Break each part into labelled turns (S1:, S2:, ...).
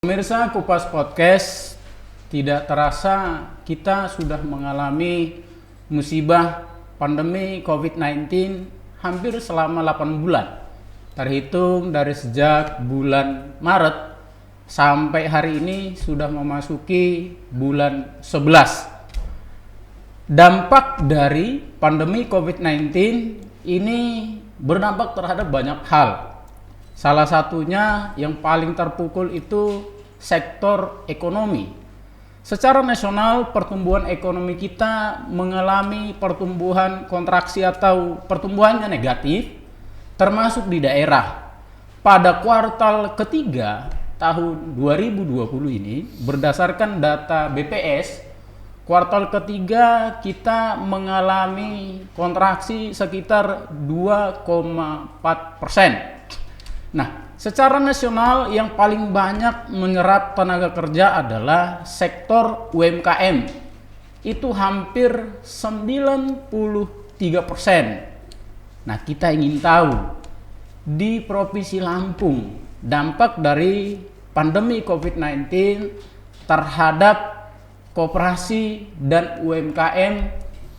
S1: Pemirsa Kupas Podcast, tidak terasa kita sudah mengalami musibah pandemi COVID-19 hampir selama 8 bulan. Terhitung dari sejak bulan Maret sampai hari ini sudah memasuki bulan 11. Dampak dari pandemi COVID-19 ini berdampak terhadap banyak hal. Salah satunya yang paling terpukul itu sektor ekonomi. Secara nasional, pertumbuhan ekonomi kita mengalami pertumbuhan kontraksi atau pertumbuhannya negatif, termasuk di daerah. Pada kuartal ketiga tahun 2020 ini, berdasarkan data BPS, kuartal ketiga kita mengalami kontraksi sekitar 2,4%. Nah, secara nasional yang paling banyak menyerap tenaga kerja adalah sektor UMKM. Itu hampir 93%. Nah, kita ingin tahu di Provinsi Lampung dampak dari pandemi COVID-19 terhadap koperasi dan UMKM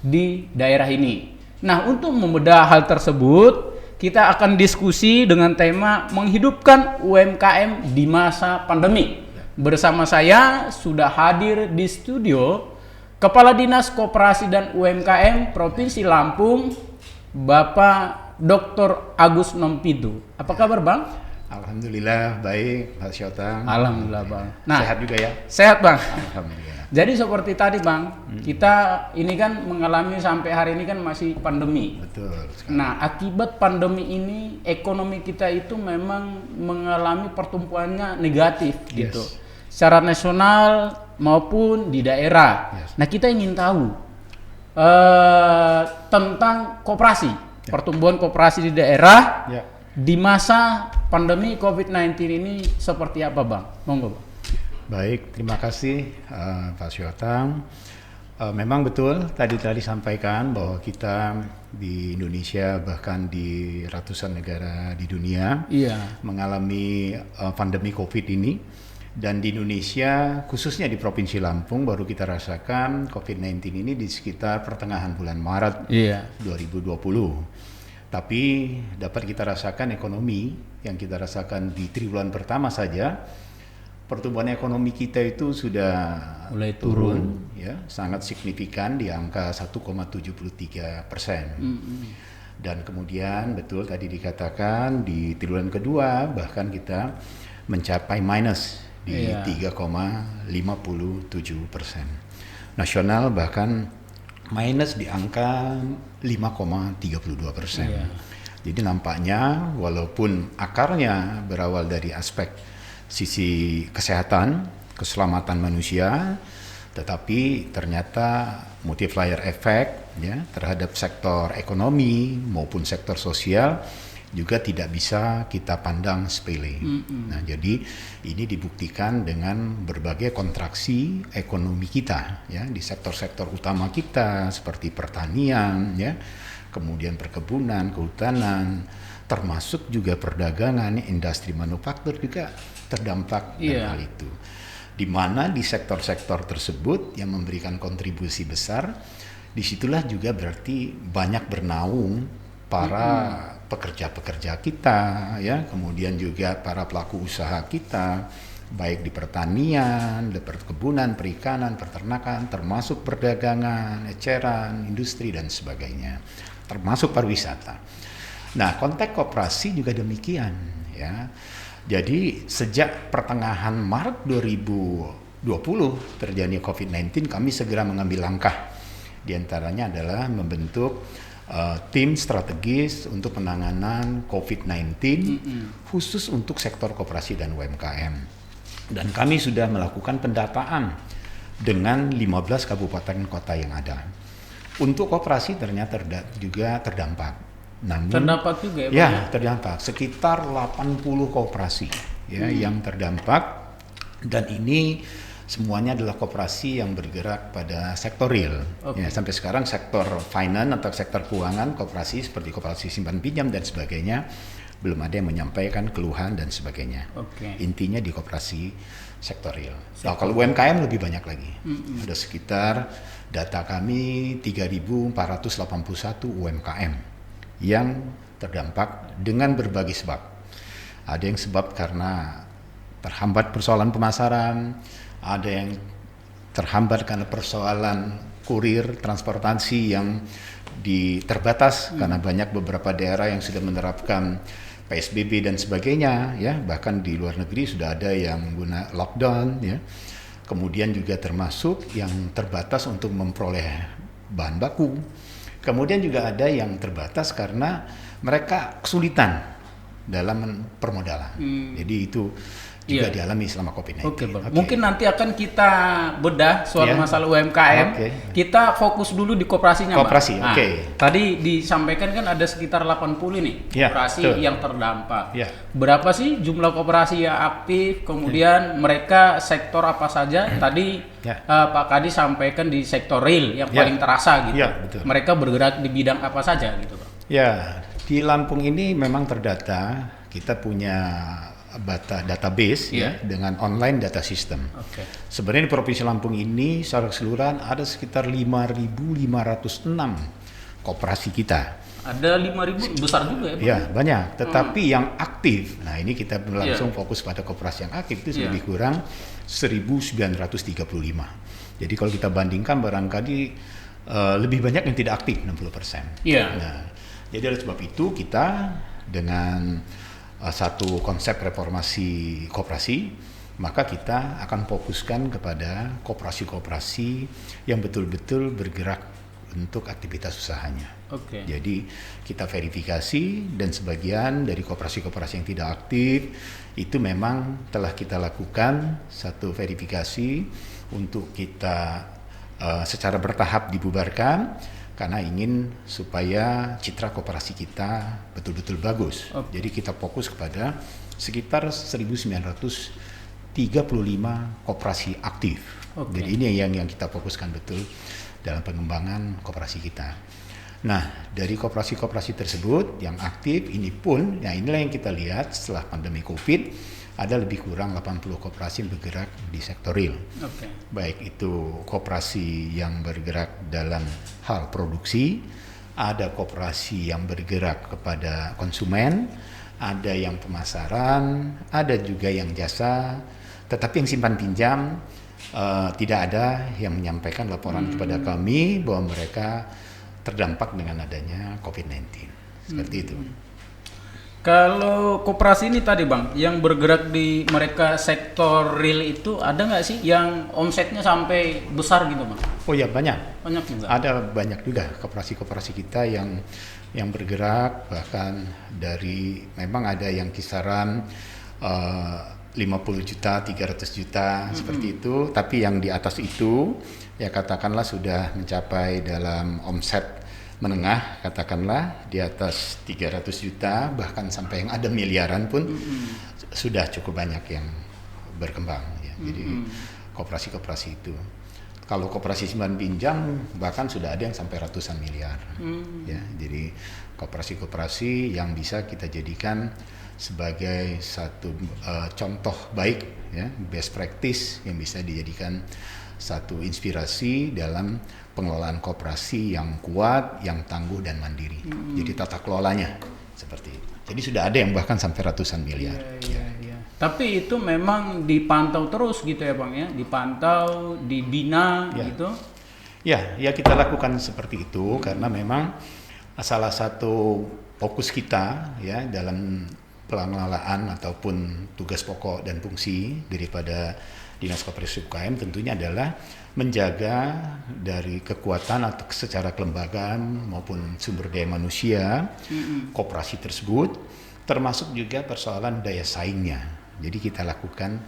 S1: di daerah ini. Nah, untuk membedah hal tersebut, kita akan diskusi dengan tema menghidupkan UMKM di masa pandemi. Bersama saya sudah hadir di studio Kepala Dinas Koperasi dan UMKM Provinsi Lampung, Bapak Dr. Agus Nompidu. Apa kabar, Bang?
S2: Alhamdulillah baik, Pak Syotang.
S1: Alhamdulillah, Bang. Nah,
S2: sehat juga ya?
S1: Sehat, Bang.
S2: Alhamdulillah.
S1: Jadi seperti tadi, Bang, kita ini kan mengalami sampai hari ini kan masih pandemi.
S2: Betul sekali.
S1: Nah, akibat pandemi ini ekonomi kita itu memang mengalami pertumbuhannya negatif gitu. Secara nasional maupun di daerah. Nah, kita ingin tahu tentang koperasi, pertumbuhan koperasi di daerah di masa pandemi COVID-19 ini seperti apa, Bang? Monggo, Bang.
S2: Baik, terima kasih Pak Syotang. Memang betul tadi sampaikan bahwa kita di Indonesia bahkan di ratusan negara di dunia mengalami pandemi COVID ini, dan di Indonesia khususnya di Provinsi Lampung baru kita rasakan COVID-19 ini di sekitar pertengahan bulan Maret 2020. Tapi dapat kita rasakan ekonomi yang kita rasakan di triwulan pertama saja, pertumbuhan ekonomi kita itu sudah mulai turun, ya, sangat signifikan di angka 1,73%. Dan kemudian betul tadi dikatakan di triwulan kedua bahkan kita mencapai minus di 3,57%. Nasional bahkan minus di angka 5,32%. Jadi nampaknya walaupun akarnya berawal dari aspek sisi kesehatan, keselamatan manusia, tetapi ternyata multiplier effect ya terhadap sektor ekonomi maupun sektor sosial juga tidak bisa kita pandang sepele. Nah, jadi ini dibuktikan dengan berbagai kontraksi ekonomi kita ya di sektor-sektor utama kita seperti pertanian ya, kemudian perkebunan, kehutanan, termasuk juga perdagangan, industri manufaktur juga terdampak dari hal itu. Di mana di sektor-sektor tersebut yang memberikan kontribusi besar, disitulah juga berarti banyak bernaung para pekerja-pekerja kita, ya, kemudian juga para pelaku usaha kita, baik di pertanian, di perkebunan, perikanan, peternakan, termasuk perdagangan, eceran, industri dan sebagainya, termasuk pariwisata. Nah, konteks koperasi juga demikian, ya. Jadi sejak pertengahan Maret 2020 terjadi COVID-19, kami segera mengambil langkah. Di antaranya adalah membentuk tim strategis untuk penanganan COVID-19 khusus untuk sektor koperasi dan UMKM. Dan kami sudah melakukan pendataan dengan 15 kabupaten kota yang ada. Untuk koperasi ternyata juga terdampak. Namun,
S1: terdampak juga
S2: ya, terdampak sekitar 80 koperasi ya yang terdampak, dan ini semuanya adalah koperasi yang bergerak pada sektor real. Ya, sampai sekarang sektor finance atau sektor keuangan koperasi seperti koperasi simpan pinjam dan sebagainya belum ada yang menyampaikan keluhan dan sebagainya. Intinya di koperasi sektor real. Nah, kalau UMKM lebih banyak lagi. Ada sekitar data kami 3.481 UMKM yang terdampak dengan berbagai sebab. Ada yang sebab karena terhambat persoalan pemasaran, ada yang terhambat karena persoalan kurir, transportasi yang terbatas karena banyak beberapa daerah yang sudah menerapkan PSBB dan sebagainya, ya, bahkan di luar negeri sudah ada yang guna lockdown, ya. Kemudian juga termasuk yang terbatas untuk memperoleh bahan baku. Kemudian juga ada yang terbatas karena mereka kesulitan dalam permodalan. Jadi itu juga dialami selama COVID-19.
S1: Oke, Bang. Mungkin nanti akan kita bedah soal masalah UMKM. Kita fokus dulu di koperasinya,
S2: Koperasi,
S1: Bang. Tadi disampaikan kan ada sekitar 80 nih koperasi yang terdampak. Berapa sih jumlah koperasi yang aktif? Kemudian mereka sektor apa saja? Tadi Pak Kadi sampaikan di sektor real yang paling terasa gitu.
S2: Betul.
S1: Mereka bergerak di bidang apa saja gitu, Bang?
S2: Ya, di Lampung ini memang terdata. Kita punya database dengan online data system. Sebenarnya di Provinsi Lampung ini secara keseluruhan ada sekitar 5.506 koperasi kita.
S1: Ada 5.000, besar juga ya, Bang?
S2: Ya, banyak. Tetapi yang aktif, nah ini kita langsung fokus pada koperasi yang aktif itu lebih kurang 1.935. Jadi kalau kita bandingkan barangkali lebih banyak yang tidak aktif, 60%. Nah, jadi oleh sebab itu kita dengan satu konsep reformasi koperasi, maka kita akan fokuskan kepada koperasi-koperasi yang betul-betul bergerak untuk aktivitas usahanya. Jadi kita verifikasi dan sebagian dari koperasi-koperasi yang tidak aktif itu memang telah kita lakukan satu verifikasi untuk kita secara bertahap dibubarkan karena ingin supaya citra koperasi kita betul-betul bagus. Jadi kita fokus kepada sekitar 1.935 koperasi aktif. Jadi ini yang kita fokuskan betul dalam pengembangan koperasi kita. Nah, dari koperasi-koperasi tersebut yang aktif ini pun, nah inilah yang kita lihat setelah pandemi COVID, ada lebih kurang 80 koperasi yang bergerak di sektor real. Baik itu koperasi yang bergerak dalam hal produksi, ada koperasi yang bergerak kepada konsumen, ada yang pemasaran, ada juga yang jasa, tetapi yang simpan pinjam tidak ada yang menyampaikan laporan kepada kami bahwa mereka terdampak dengan adanya COVID-19. Seperti itu.
S1: Kalau koperasi ini tadi, Bang, yang bergerak di mereka sektor real itu ada nggak sih yang omsetnya sampai besar gitu, Bang?
S2: Oh ya, banyak.
S1: Banyak juga.
S2: Ada banyak juga koperasi-koperasi kita yang bergerak, bahkan dari memang ada yang kisaran 50 juta, 300 juta seperti itu, tapi yang di atas itu ya katakanlah sudah mencapai dalam omset menengah, katakanlah di atas 300 juta, bahkan sampai yang ada miliaran pun sudah cukup banyak yang berkembang. Ya. Jadi koperasi-koperasi itu. Kalau koperasi simpan pinjam bahkan sudah ada yang sampai ratusan miliar. Ya, jadi koperasi-koperasi yang bisa kita jadikan sebagai satu contoh baik, ya, best practice yang bisa dijadikan satu inspirasi dalam pengelolaan koperasi yang kuat, yang tangguh dan mandiri. Jadi tata kelolanya seperti itu. Jadi sudah ada yang bahkan sampai ratusan miliar.
S1: Tapi itu memang dipantau terus gitu ya, Bang, ya? Dipantau, dibina gitu?
S2: Ya kita lakukan seperti itu karena memang salah satu fokus kita ya dalam pengelolaan ataupun tugas pokok dan fungsi daripada Dinas Koperasi UKM tentunya adalah menjaga dari kekuatan atau secara kelembagaan maupun sumber daya manusia koperasi tersebut, termasuk juga persoalan daya saingnya. Jadi kita lakukan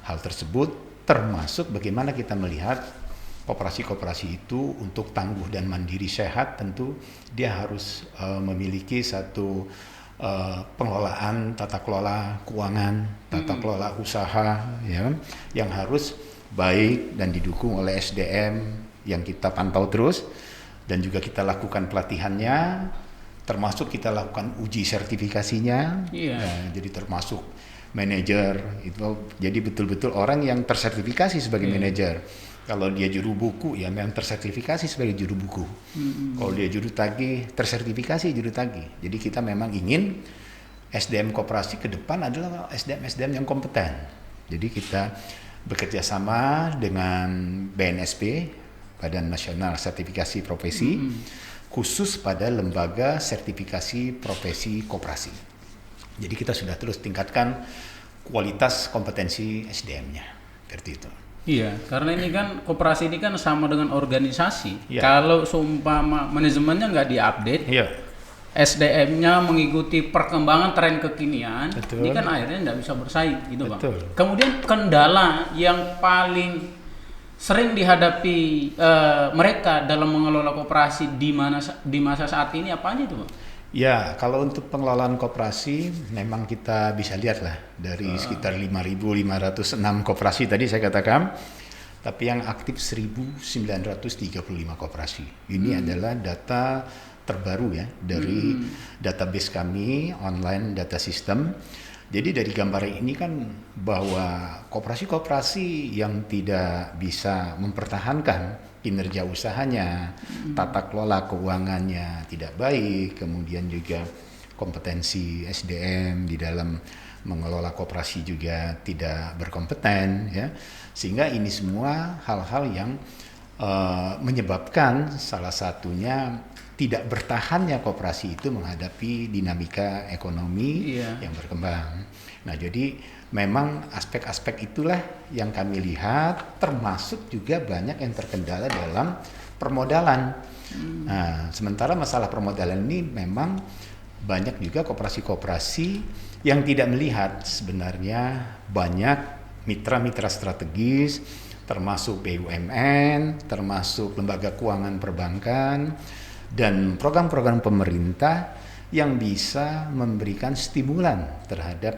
S2: hal tersebut, termasuk bagaimana kita melihat koperasi-koperasi itu untuk tangguh dan mandiri sehat, tentu dia harus memiliki satu pengelolaan, tata kelola keuangan, tata kelola usaha, ya, yang harus baik dan didukung oleh SDM yang kita pantau terus dan juga kita lakukan pelatihannya, termasuk kita lakukan uji sertifikasinya. Jadi termasuk manajer itu jadi betul-betul orang yang tersertifikasi sebagai manajer. Kalau dia juru buku ya memang tersertifikasi sebagai juru buku. Kalau dia juru tagih tersertifikasi juru tagih. Jadi kita memang ingin SDM koperasi ke depan adalah SDM yang kompeten. Jadi kita bekerja sama dengan BNSP, Badan Nasional Sertifikasi Profesi, khusus pada lembaga sertifikasi profesi koperasi. Jadi kita sudah terus tingkatkan kualitas kompetensi SDM-nya, seperti itu.
S1: Iya, karena ini kan koperasi ini kan sama dengan organisasi.
S2: Iya.
S1: Kalau seumpama manajemennya nggak diupdate,
S2: Iya.
S1: SDM-nya mengikuti perkembangan tren kekinian,
S2: Betul.
S1: ini kan akhirnya nggak bisa bersaing, gitu Bang.
S2: Betul.
S1: Kemudian kendala yang paling sering dihadapi mereka dalam mengelola koperasi di masa saat ini apa aja itu Bang?
S2: Ya, kalau untuk pengelolaan koperasi memang kita bisa lihat lah dari sekitar 5.506 koperasi tadi saya katakan, tapi yang aktif 1.935 koperasi. Ini adalah data terbaru ya dari database kami online data system. Jadi dari gambar ini kan bahwa koperasi-koperasi yang tidak bisa mempertahankan kinerja usahanya, tata kelola keuangannya tidak baik, kemudian juga kompetensi SDM di dalam mengelola koperasi juga tidak berkompeten, ya, sehingga ini semua hal-hal yang menyebabkan salah satunya tidak bertahannya koperasi itu menghadapi dinamika ekonomi yang berkembang. Nah, jadi memang aspek-aspek itulah yang kami lihat, termasuk juga banyak yang terkendala dalam permodalan. Nah, sementara masalah permodalan ini memang banyak juga koperasi-koperasi yang tidak melihat sebenarnya banyak mitra-mitra strategis, termasuk BUMN, termasuk lembaga keuangan perbankan, dan program-program pemerintah yang bisa memberikan stimulan terhadap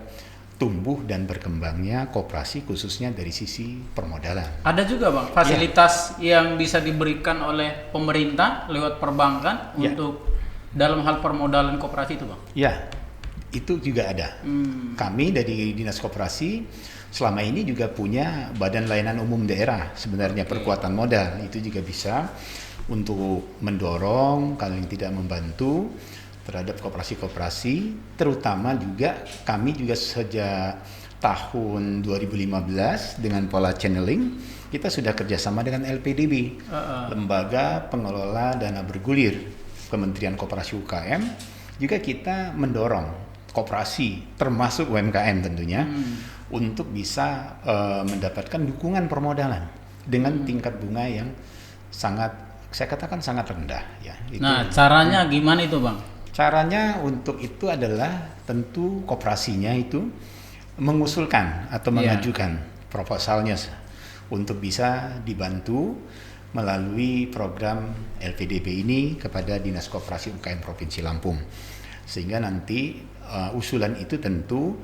S2: tumbuh dan berkembangnya koperasi khususnya dari sisi permodalan.
S1: Ada juga Bang fasilitas yang bisa diberikan oleh pemerintah lewat perbankan untuk dalam hal permodalan koperasi itu Bang?
S2: Ya, itu juga ada. Kami dari Dinas Koperasi selama ini juga punya Badan Layanan Umum Daerah sebenarnya perkuatan modal, itu juga bisa untuk mendorong kalau yang tidak membantu terhadap koperasi-koperasi, terutama juga kami juga sejak tahun 2015 dengan pola channeling kita sudah kerjasama dengan LPDB, Lembaga Pengelola Dana Bergulir Kementerian Koperasi UKM, juga kita mendorong koperasi termasuk UMKM tentunya untuk bisa mendapatkan dukungan permodalan dengan tingkat bunga yang sangat, saya katakan sangat rendah ya. Itu.
S1: Nah, caranya gimana itu Bang?
S2: Caranya untuk itu adalah tentu koperasinya itu mengusulkan atau mengajukan proposalnya untuk bisa dibantu melalui program LPDB ini kepada Dinas Koperasi UKM Provinsi Lampung. Sehingga nanti usulan itu tentu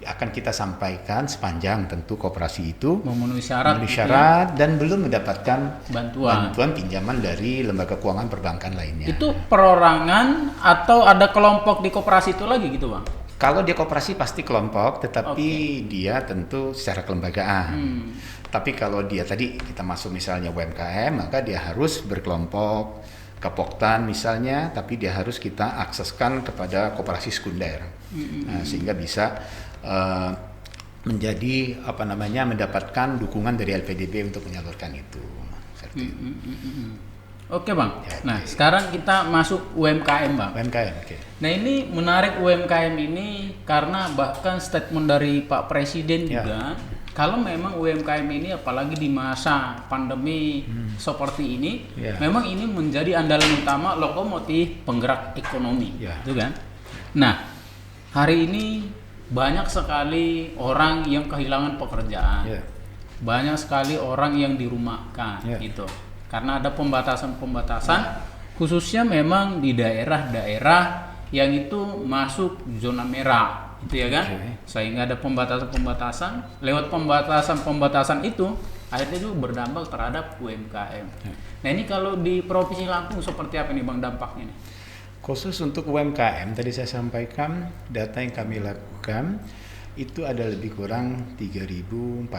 S2: akan kita sampaikan sepanjang tentu koperasi itu
S1: memenuhi syarat
S2: dan belum mendapatkan
S1: bantuan
S2: pinjaman dari lembaga keuangan perbankan lainnya.
S1: Itu perorangan atau ada kelompok di koperasi itu lagi gitu Bang?
S2: Kalau dia koperasi pasti kelompok, tetapi dia tentu secara kelembagaan. Tapi kalau dia tadi kita masuk misalnya UMKM, maka dia harus berkelompok, kepoktan misalnya, tapi dia harus kita akseskan kepada koperasi sekunder, sehingga bisa menjadi mendapatkan dukungan dari LPDB untuk menyalurkan itu.
S1: Oke Bang. Nah sekarang kita masuk UMKM Bang.
S2: UMKM, oke.
S1: Nah ini menarik UMKM ini karena bahkan statement dari Pak Presiden juga, kalau memang UMKM ini apalagi di masa pandemi seperti ini, memang ini menjadi andalan utama lokomotif penggerak ekonomi, gitu kan? Nah hari ini banyak sekali orang yang kehilangan pekerjaan, banyak sekali orang yang dirumahkan, gitu. Karena ada pembatasan-pembatasan, khususnya memang di daerah-daerah yang itu masuk zona merah, gitu ya kan? Sehingga ada pembatasan-pembatasan. Lewat pembatasan-pembatasan itu, akhirnya itu berdampak terhadap UMKM. Nah ini kalau di Provinsi Lampung seperti apa nih Bang dampaknya nih?
S2: Khusus untuk UMKM, tadi saya sampaikan data yang kami lakukan, itu ada lebih kurang 3.481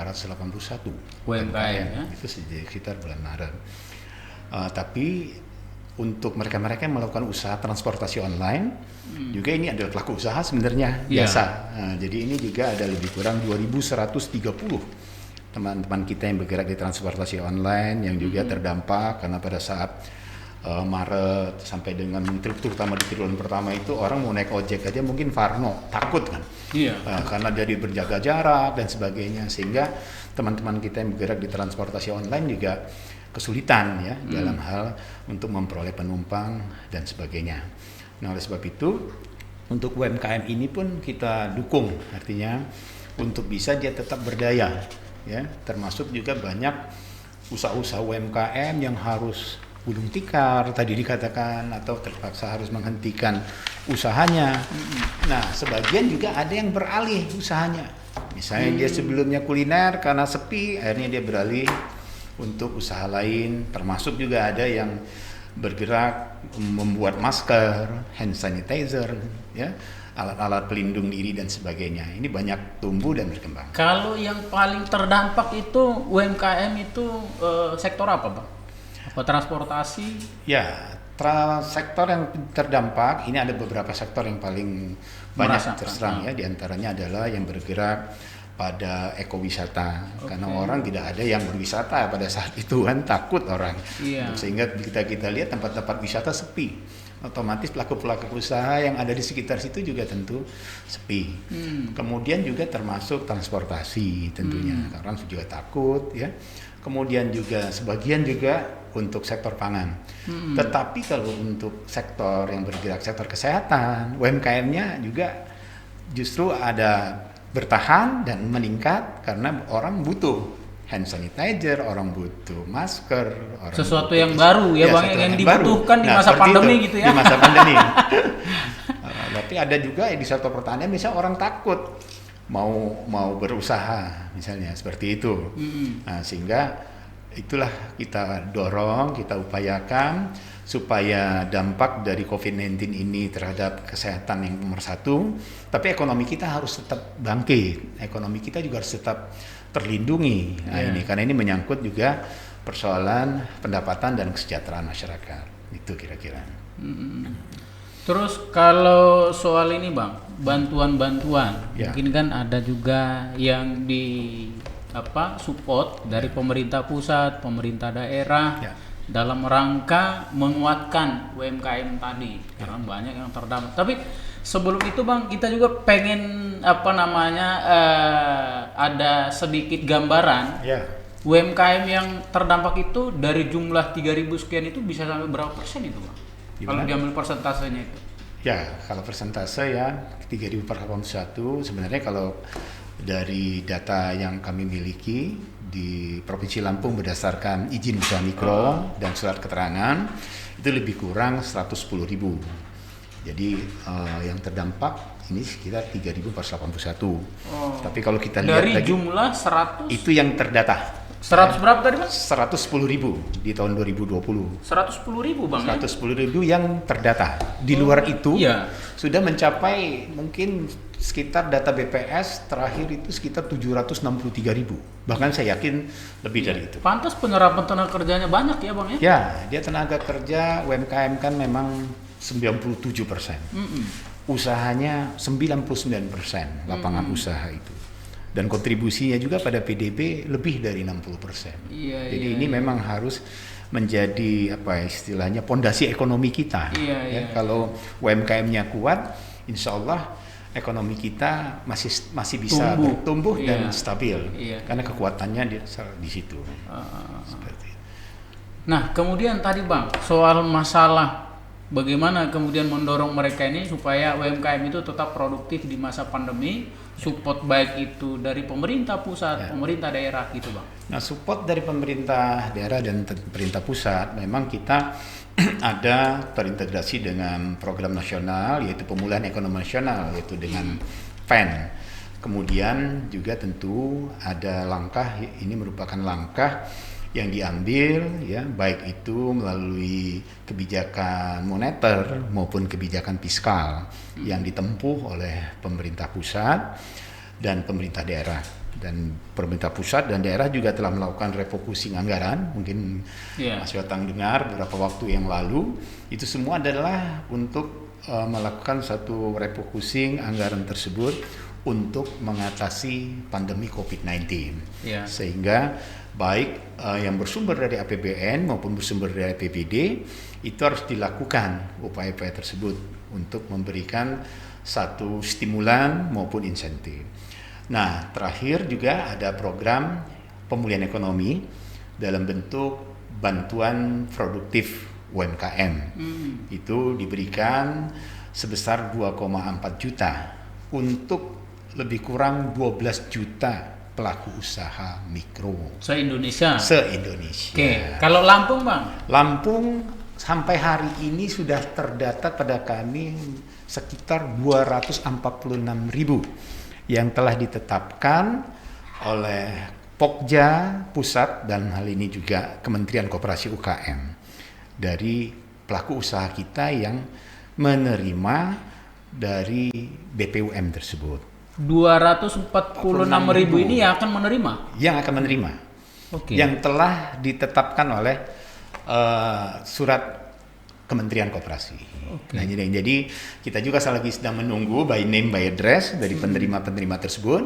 S1: UMKM ya.
S2: itu sekitar bulan Maret. Tapi untuk mereka-mereka yang melakukan usaha transportasi online, juga ini adalah pelaku usaha sebenarnya biasa. Jadi ini juga ada lebih kurang 2.130 teman-teman kita yang bergerak di transportasi online yang juga terdampak karena pada saat Maret sampai dengan terutama di triwulan pertama itu orang mau naik ojek aja mungkin Farno takut kan, karena jadi berjaga jarak dan sebagainya, sehingga teman-teman kita yang bergerak di transportasi online juga kesulitan ya dalam hal untuk memperoleh penumpang dan sebagainya. Nah oleh sebab itu untuk UMKM ini pun kita dukung, artinya untuk bisa dia tetap berdaya ya, termasuk juga banyak usaha-usaha UMKM yang harus gulung tikar tadi dikatakan atau terpaksa harus menghentikan usahanya. Nah sebagian juga ada yang beralih usahanya, misalnya dia sebelumnya kuliner karena sepi akhirnya dia beralih untuk usaha lain, termasuk juga ada yang bergerak membuat masker, hand sanitizer, ya, alat-alat pelindung diri dan sebagainya. Ini banyak tumbuh dan berkembang.
S1: Kalau yang paling terdampak itu UMKM itu sektor apa, Bang? Apa transportasi?
S2: Ya, sektor yang terdampak ini ada beberapa sektor yang paling banyak terserang ya. Di antaranya adalah yang bergerak pada ekowisata, karena orang tidak ada yang berwisata pada saat itu kan, takut orang, sehingga kita lihat tempat-tempat wisata sepi, otomatis pelaku-pelaku usaha yang ada di sekitar situ juga tentu sepi. Kemudian juga termasuk transportasi tentunya, karena orang juga takut ya. Kemudian juga sebagian juga untuk sektor pangan. Tetapi kalau untuk sektor yang bergerak sektor kesehatan, UMKM-nya juga justru ada bertahan dan meningkat karena orang butuh hand sanitizer, orang butuh masker, orang
S1: sesuatu
S2: butuh
S1: yang baru ya Bang, yang dibutuhkan di masa pandemi gitu ya.
S2: Di masa pandemi. Tapi ada juga di sektor pertanian misalnya orang takut mau berusaha misalnya seperti itu. Nah, sehingga itulah kita dorong, kita upayakan supaya dampak dari COVID-19 ini terhadap kesehatan yang nomor satu, tapi ekonomi kita harus tetap bangkit, ekonomi kita juga harus tetap terlindungi. Nah ini karena ini menyangkut juga persoalan pendapatan dan kesejahteraan masyarakat, itu kira-kira.
S1: Terus kalau soal ini Bang, bantuan-bantuan, mungkin kan ada juga yang di support dari pemerintah pusat, pemerintah daerah dalam rangka menguatkan UMKM tadi, karena banyak yang terdampak. Tapi sebelum itu Bang, kita juga pengen ada sedikit gambaran UMKM yang terdampak itu dari jumlah 3.000 sekian itu bisa sampai berapa persen itu Bang? Kalau diambil persentasenya itu?
S2: Ya, kalau persentase ya 3.481 sebenarnya kalau dari data yang kami miliki di Provinsi Lampung berdasarkan izin usaha mikro dan surat keterangan itu lebih kurang 110.000. Jadi yang terdampak ini sekitar 3.481. Tapi kalau kita lihat
S1: dari
S2: lagi
S1: jumlah 100
S2: itu yang terdata.
S1: 100 berapa tadi Mas?
S2: 110.000 di tahun 2020.
S1: 110.000 Bang.
S2: 110.000 yang terdata. Di luar itu sudah mencapai mungkin sekitar data BPS terakhir itu sekitar 763.000. Bahkan saya yakin lebih dari itu.
S1: Pantas penyerapan tenaga kerjanya banyak ya Bang ya?
S2: Ya, dia tenaga kerja UMKM kan memang 97%. Usahanya 99% lapangan usaha itu. Dan kontribusinya juga pada PDB lebih dari 60%. Jadi ini memang harus menjadi istilahnya pondasi ekonomi kita. Kalau UMKM-nya kuat, insya Allah ekonomi kita masih bisa bertumbuh dan stabil, karena kekuatannya di situ. Seperti itu.
S1: Nah, kemudian tadi Bang, soal masalah bagaimana kemudian mendorong mereka ini supaya UMKM itu tetap produktif di masa pandemi, support baik itu dari pemerintah pusat, pemerintah daerah gitu Bang.
S2: Nah, support dari pemerintah daerah dan pemerintah pusat memang kita ada terintegrasi dengan program nasional yaitu pemulihan ekonomi nasional yaitu dengan PEN. Kemudian juga tentu ada langkah, ini merupakan langkah yang diambil ya baik itu melalui kebijakan moneter maupun kebijakan fiskal yang ditempuh oleh pemerintah pusat dan pemerintah daerah. Dan pemerintah pusat dan daerah juga telah melakukan refocusing anggaran. Mungkin Mas Yotang dengar beberapa waktu yang lalu, itu semua adalah untuk melakukan satu refocusing anggaran tersebut untuk mengatasi pandemi COVID-19. Sehingga baik yang bersumber dari APBN maupun bersumber dari APBD itu harus dilakukan upaya-upaya tersebut untuk memberikan satu stimulan maupun insentif. Nah, terakhir juga ada program pemulihan ekonomi dalam bentuk bantuan produktif UMKM. Itu diberikan sebesar 2,4 juta untuk lebih kurang 12 juta pelaku usaha mikro.
S1: Se-Indonesia?
S2: Se-Indonesia.
S1: Oke, kalau Lampung Bang?
S2: Lampung sampai hari ini sudah terdata pada kami sekitar 246.000 yang telah ditetapkan oleh Pokja Pusat dan hal ini juga Kementerian Koperasi UKM dari pelaku usaha kita yang menerima dari BPUM tersebut.
S1: 246.000 ini yang akan menerima?
S2: Yang akan menerima. Yang telah ditetapkan oleh surat Kementerian Koperasi. Nah, jadi kita juga lagi sedang menunggu by name by address dari penerima-penerima tersebut,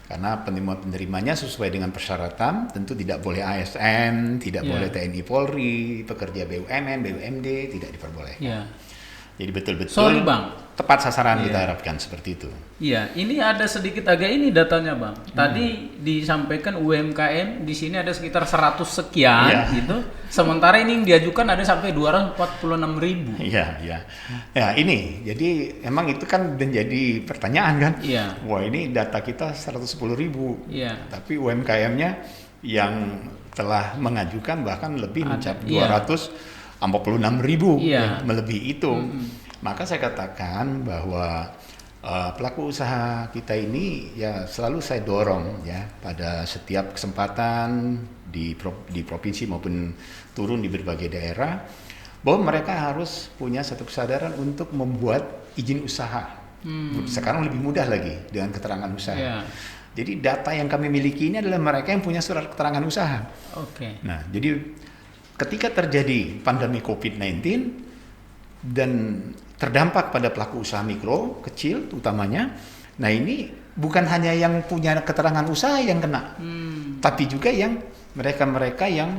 S2: karena penerima-penerimanya sesuai dengan persyaratan, tentu tidak boleh ASN, tidak boleh TNI Polri, pekerja BUMN, BUMD, tidak diperbolehkan. Jadi betul-betul tepat sasaran kita harapkan seperti itu.
S1: Iya, ini ada sedikit agak ini datanya Bang. Tadi disampaikan UMKM di sini ada sekitar 100 sekian gitu. Sementara ini yang diajukan ada sampai 246.000.
S2: Iya. Ya ini, jadi emang itu kan menjadi pertanyaan kan. Wah ini data kita 110.000. Tapi UMKM-nya yang telah mengajukan bahkan lebih mencapai 246.000, melebihi itu. Maka saya katakan bahwa pelaku usaha kita ini ya selalu saya dorong ya pada setiap kesempatan di provinsi maupun turun di berbagai daerah, bahwa mereka harus punya satu kesadaran untuk membuat izin usaha. Sekarang lebih mudah lagi dengan keterangan usaha. Jadi data yang kami miliki ini adalah mereka yang punya surat keterangan usaha. Nah, jadi ketika terjadi pandemi COVID-19 dan terdampak pada pelaku usaha mikro, kecil utamanya, nah ini bukan hanya yang punya keterangan usaha yang kena, tapi juga yang mereka-mereka yang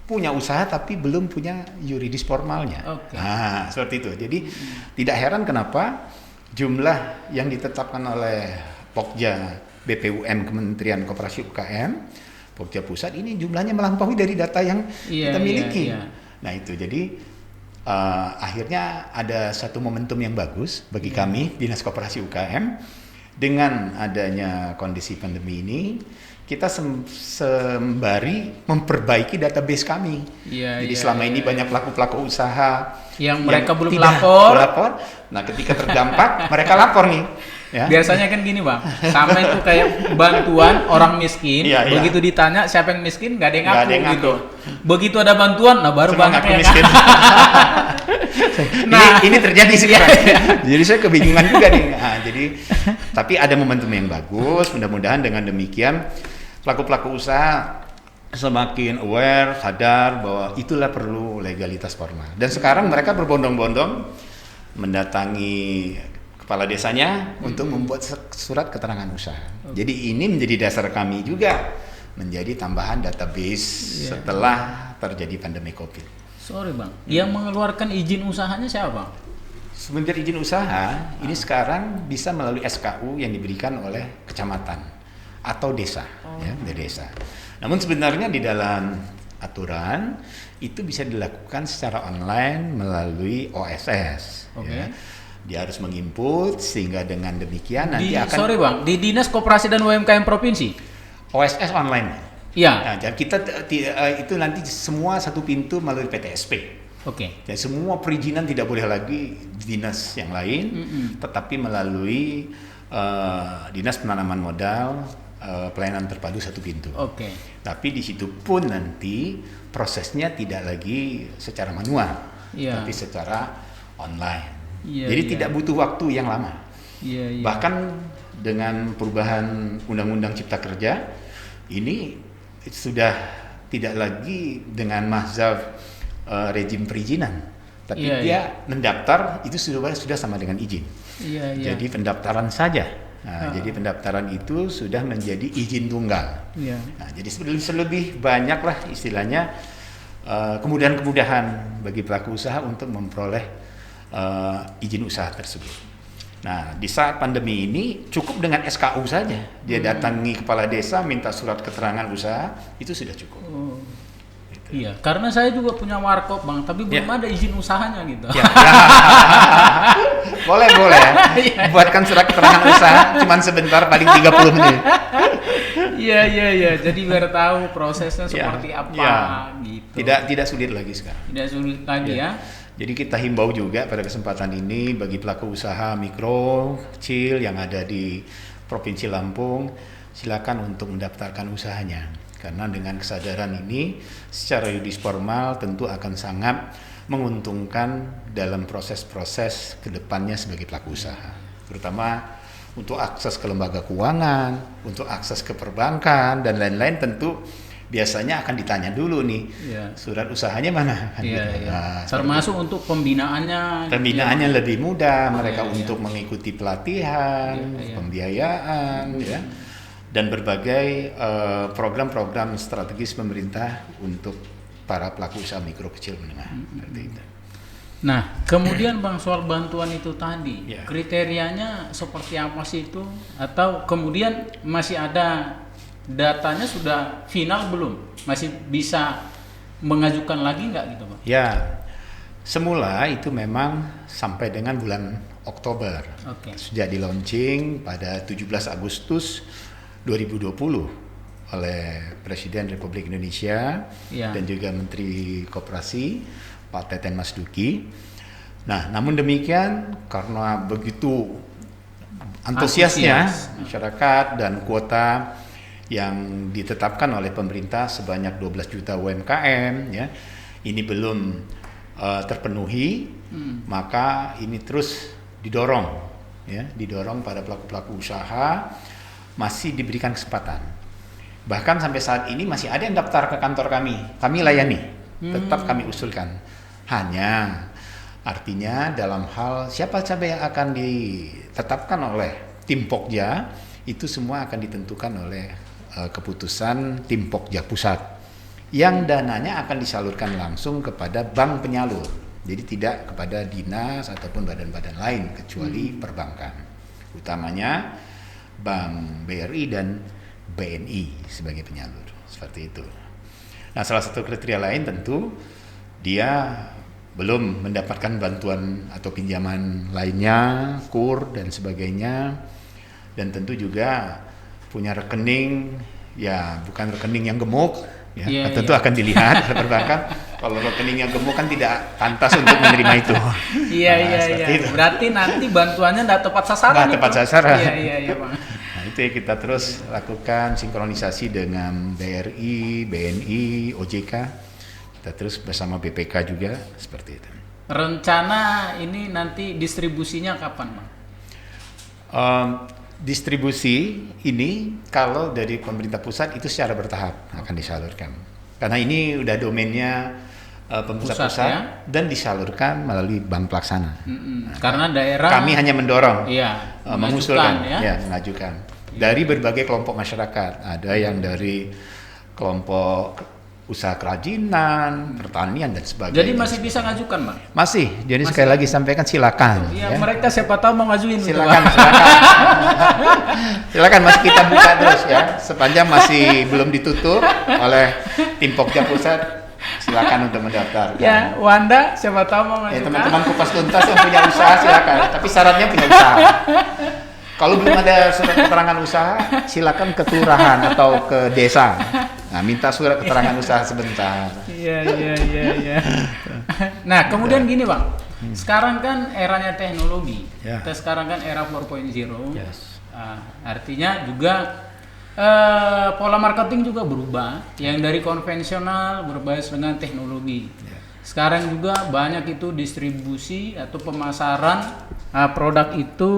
S2: punya usaha tapi belum punya yuridis formalnya. Nah, seperti itu. Jadi tidak heran kenapa jumlah yang ditetapkan oleh Pokja BPUM Kementerian Koperasi UKM, Pokja Pusat ini jumlahnya melampaui dari data yang kita miliki. Nah itu jadi akhirnya ada satu momentum yang bagus bagi kami Dinas Koperasi UKM dengan adanya kondisi pandemi ini. Kita sembari memperbaiki database kami. Jadi selama ini banyak pelaku-pelaku usaha
S1: yang mereka belum lapor.
S2: Nah, ketika terdampak mereka lapor nih. Ya.
S1: Biasanya kan gini Bang, sama itu kayak bantuan orang miskin, begitu ditanya siapa yang miskin, nggak ada yang ngaku gitu. Begitu ada bantuan, nah baru banyak yang miskin.
S2: Nah, ini terjadi sekarang. Jadi saya kebingungan juga nih. Nah, tapi ada momentum yang bagus. Mudah-mudahan dengan demikian pelaku-pelaku usaha semakin aware, sadar bahwa itulah perlu legalitas formal. Dan sekarang mereka berbondong-bondong mendatangi kepala desanya untuk membuat surat keterangan usaha. Jadi ini menjadi dasar kami juga menjadi tambahan database setelah terjadi pandemi COVID.
S1: Sorry Bang, yang mengeluarkan izin usahanya siapa Bang?
S2: Semenjak izin usaha ini sekarang bisa melalui SKU yang diberikan oleh kecamatan atau desa, dari desa. Namun sebenarnya di dalam aturan itu bisa dilakukan secara online melalui OSS. Dia harus menginput sehingga dengan demikian nanti akan.
S1: Sorry Bang, di Dinas Koperasi dan UMKM Provinsi.
S2: OSS online. Nah, jadi kita itu nanti semua satu pintu melalui PTSP. Jadi semua perizinan tidak boleh lagi dinas yang lain, tetapi melalui Dinas Penanaman Modal, pelayanan terpadu satu pintu. Tapi di situ pun nanti prosesnya tidak lagi secara manual, tapi secara online. Jadi tidak butuh waktu yang lama. Bahkan dengan perubahan Undang-Undang Cipta Kerja ini sudah tidak lagi dengan mazhab rejim perizinan, tapi dia mendaftar itu sudah sama dengan izin. Jadi pendaftaran saja. Jadi pendaftaran itu sudah menjadi izin tunggal. Nah, jadi lebih banyaklah istilahnya kemudahan-kemudahan bagi pelaku usaha untuk memperoleh izin usaha tersebut. Nah, di saat pandemi ini cukup dengan SKU saja. Dia datangi kepala desa, minta surat keterangan usaha, itu sudah cukup. Gitu.
S1: Iya, karena saya juga punya warkop Bang, tapi belum ada izin usahanya gitu.
S2: Boleh. Buatkan surat keterangan usaha, cuman sebentar, paling 30 menit.
S1: Iya. Jadi biar tahu prosesnya seperti apa gitu.
S2: Tidak sulit lagi sekarang.
S1: Tidak sulit lagi ya.
S2: Jadi kita himbau juga pada kesempatan ini bagi pelaku usaha mikro, kecil yang ada di Provinsi Lampung, silakan untuk mendaftarkan usahanya. Karena dengan kesadaran ini secara yuridis formal tentu akan sangat menguntungkan dalam proses-proses kedepannya sebagai pelaku usaha. Terutama untuk akses ke lembaga keuangan, untuk akses ke perbankan dan lain-lain tentu biasanya akan ditanya dulu nih, surat usahanya mana?
S1: Nah, termasuk untuk pembinaannya.
S2: Pembinaannya lebih mudah, mereka untuk mengikuti pelatihan, pembiayaan, dan berbagai program-program strategis pemerintah untuk para pelaku usaha mikro kecil menengah. Seperti itu.
S1: Nah, kemudian Bang soal bantuan itu tadi, kriterianya seperti apa sih itu? Atau kemudian masih ada datanya sudah final belum? Masih bisa mengajukan lagi nggak gitu Pak?
S2: Ya, semula itu memang sampai dengan bulan Oktober. Sudah di launching pada 17 Agustus 2020 oleh Presiden Republik Indonesia dan juga Menteri Koperasi Pak Teten Mas Duki. Nah, namun demikian karena begitu antusiasnya masyarakat dan kuota yang ditetapkan oleh pemerintah sebanyak 12 juta UMKM ini belum terpenuhi, maka ini terus didorong pada pelaku-pelaku usaha masih diberikan kesempatan. Bahkan sampai saat ini masih ada yang daftar ke kantor kami layani, tetap kami usulkan. Hanya artinya dalam hal siapa saja yang akan ditetapkan oleh tim Pokja itu semua akan ditentukan oleh keputusan tim Pokja Pusat yang dananya akan disalurkan langsung kepada bank penyalur, jadi tidak kepada dinas ataupun badan-badan lain kecuali perbankan, utamanya Bank BRI dan BNI sebagai penyalur, seperti itu. Nah, salah satu kriteria lain tentu dia belum mendapatkan bantuan atau pinjaman lainnya, KUR dan sebagainya, dan tentu juga punya rekening, bukan rekening yang gemuk, tentu akan dilihat oleh perbankan. Kalau rekening yang gemuk kan tidak pantas untuk menerima itu.
S1: Berarti nanti bantuannya tidak tepat sasaran.
S2: Tidak tepat sasaran.
S1: Iya, Bang.
S2: Nah, itu yang kita terus lakukan sinkronisasi dengan BRI, BNI, OJK. Kita terus bersama BPK juga seperti itu.
S1: Rencana ini nanti distribusinya kapan, Bang?
S2: Distribusi ini kalau dari pemerintah pusat itu secara bertahap akan disalurkan. Karena ini udah domainnya pemerintah pusat dan disalurkan melalui bank pelaksana.
S1: Karena daerah
S2: kami hanya mendorong, mengusulkan, mengajukan dari berbagai kelompok masyarakat. Ada yang dari kelompok usaha kerajinan, pertanian dan sebagainya.
S1: Jadi masih bisa ngajukan, Bang?
S2: Masih. Jadi sekali lagi sampaikan silakan.
S1: Mereka siapa tahu mau ngajuin.
S2: Silakan. Silakan masih kita buka terus sepanjang masih belum ditutup oleh tim Pokja Pusat. Silakan untuk mendaftar.
S1: Wanda siapa tahu mau ngajukan.
S2: Teman-teman Kupas Tuntas yang punya usaha silakan. Tapi syaratnya punya usaha. Kalau belum ada surat keterangan usaha, silakan ke kelurahan atau ke desa. Nah, minta surat keterangan usaha sebentar.
S1: Iya. Nah, kemudian gini, Bang. Sekarang kan eranya teknologi. Kita sekarang kan era 4.0. Artinya juga pola marketing juga berubah. Yang dari konvensional berbasis dengan teknologi. Sekarang juga banyak itu distribusi atau pemasaran produk itu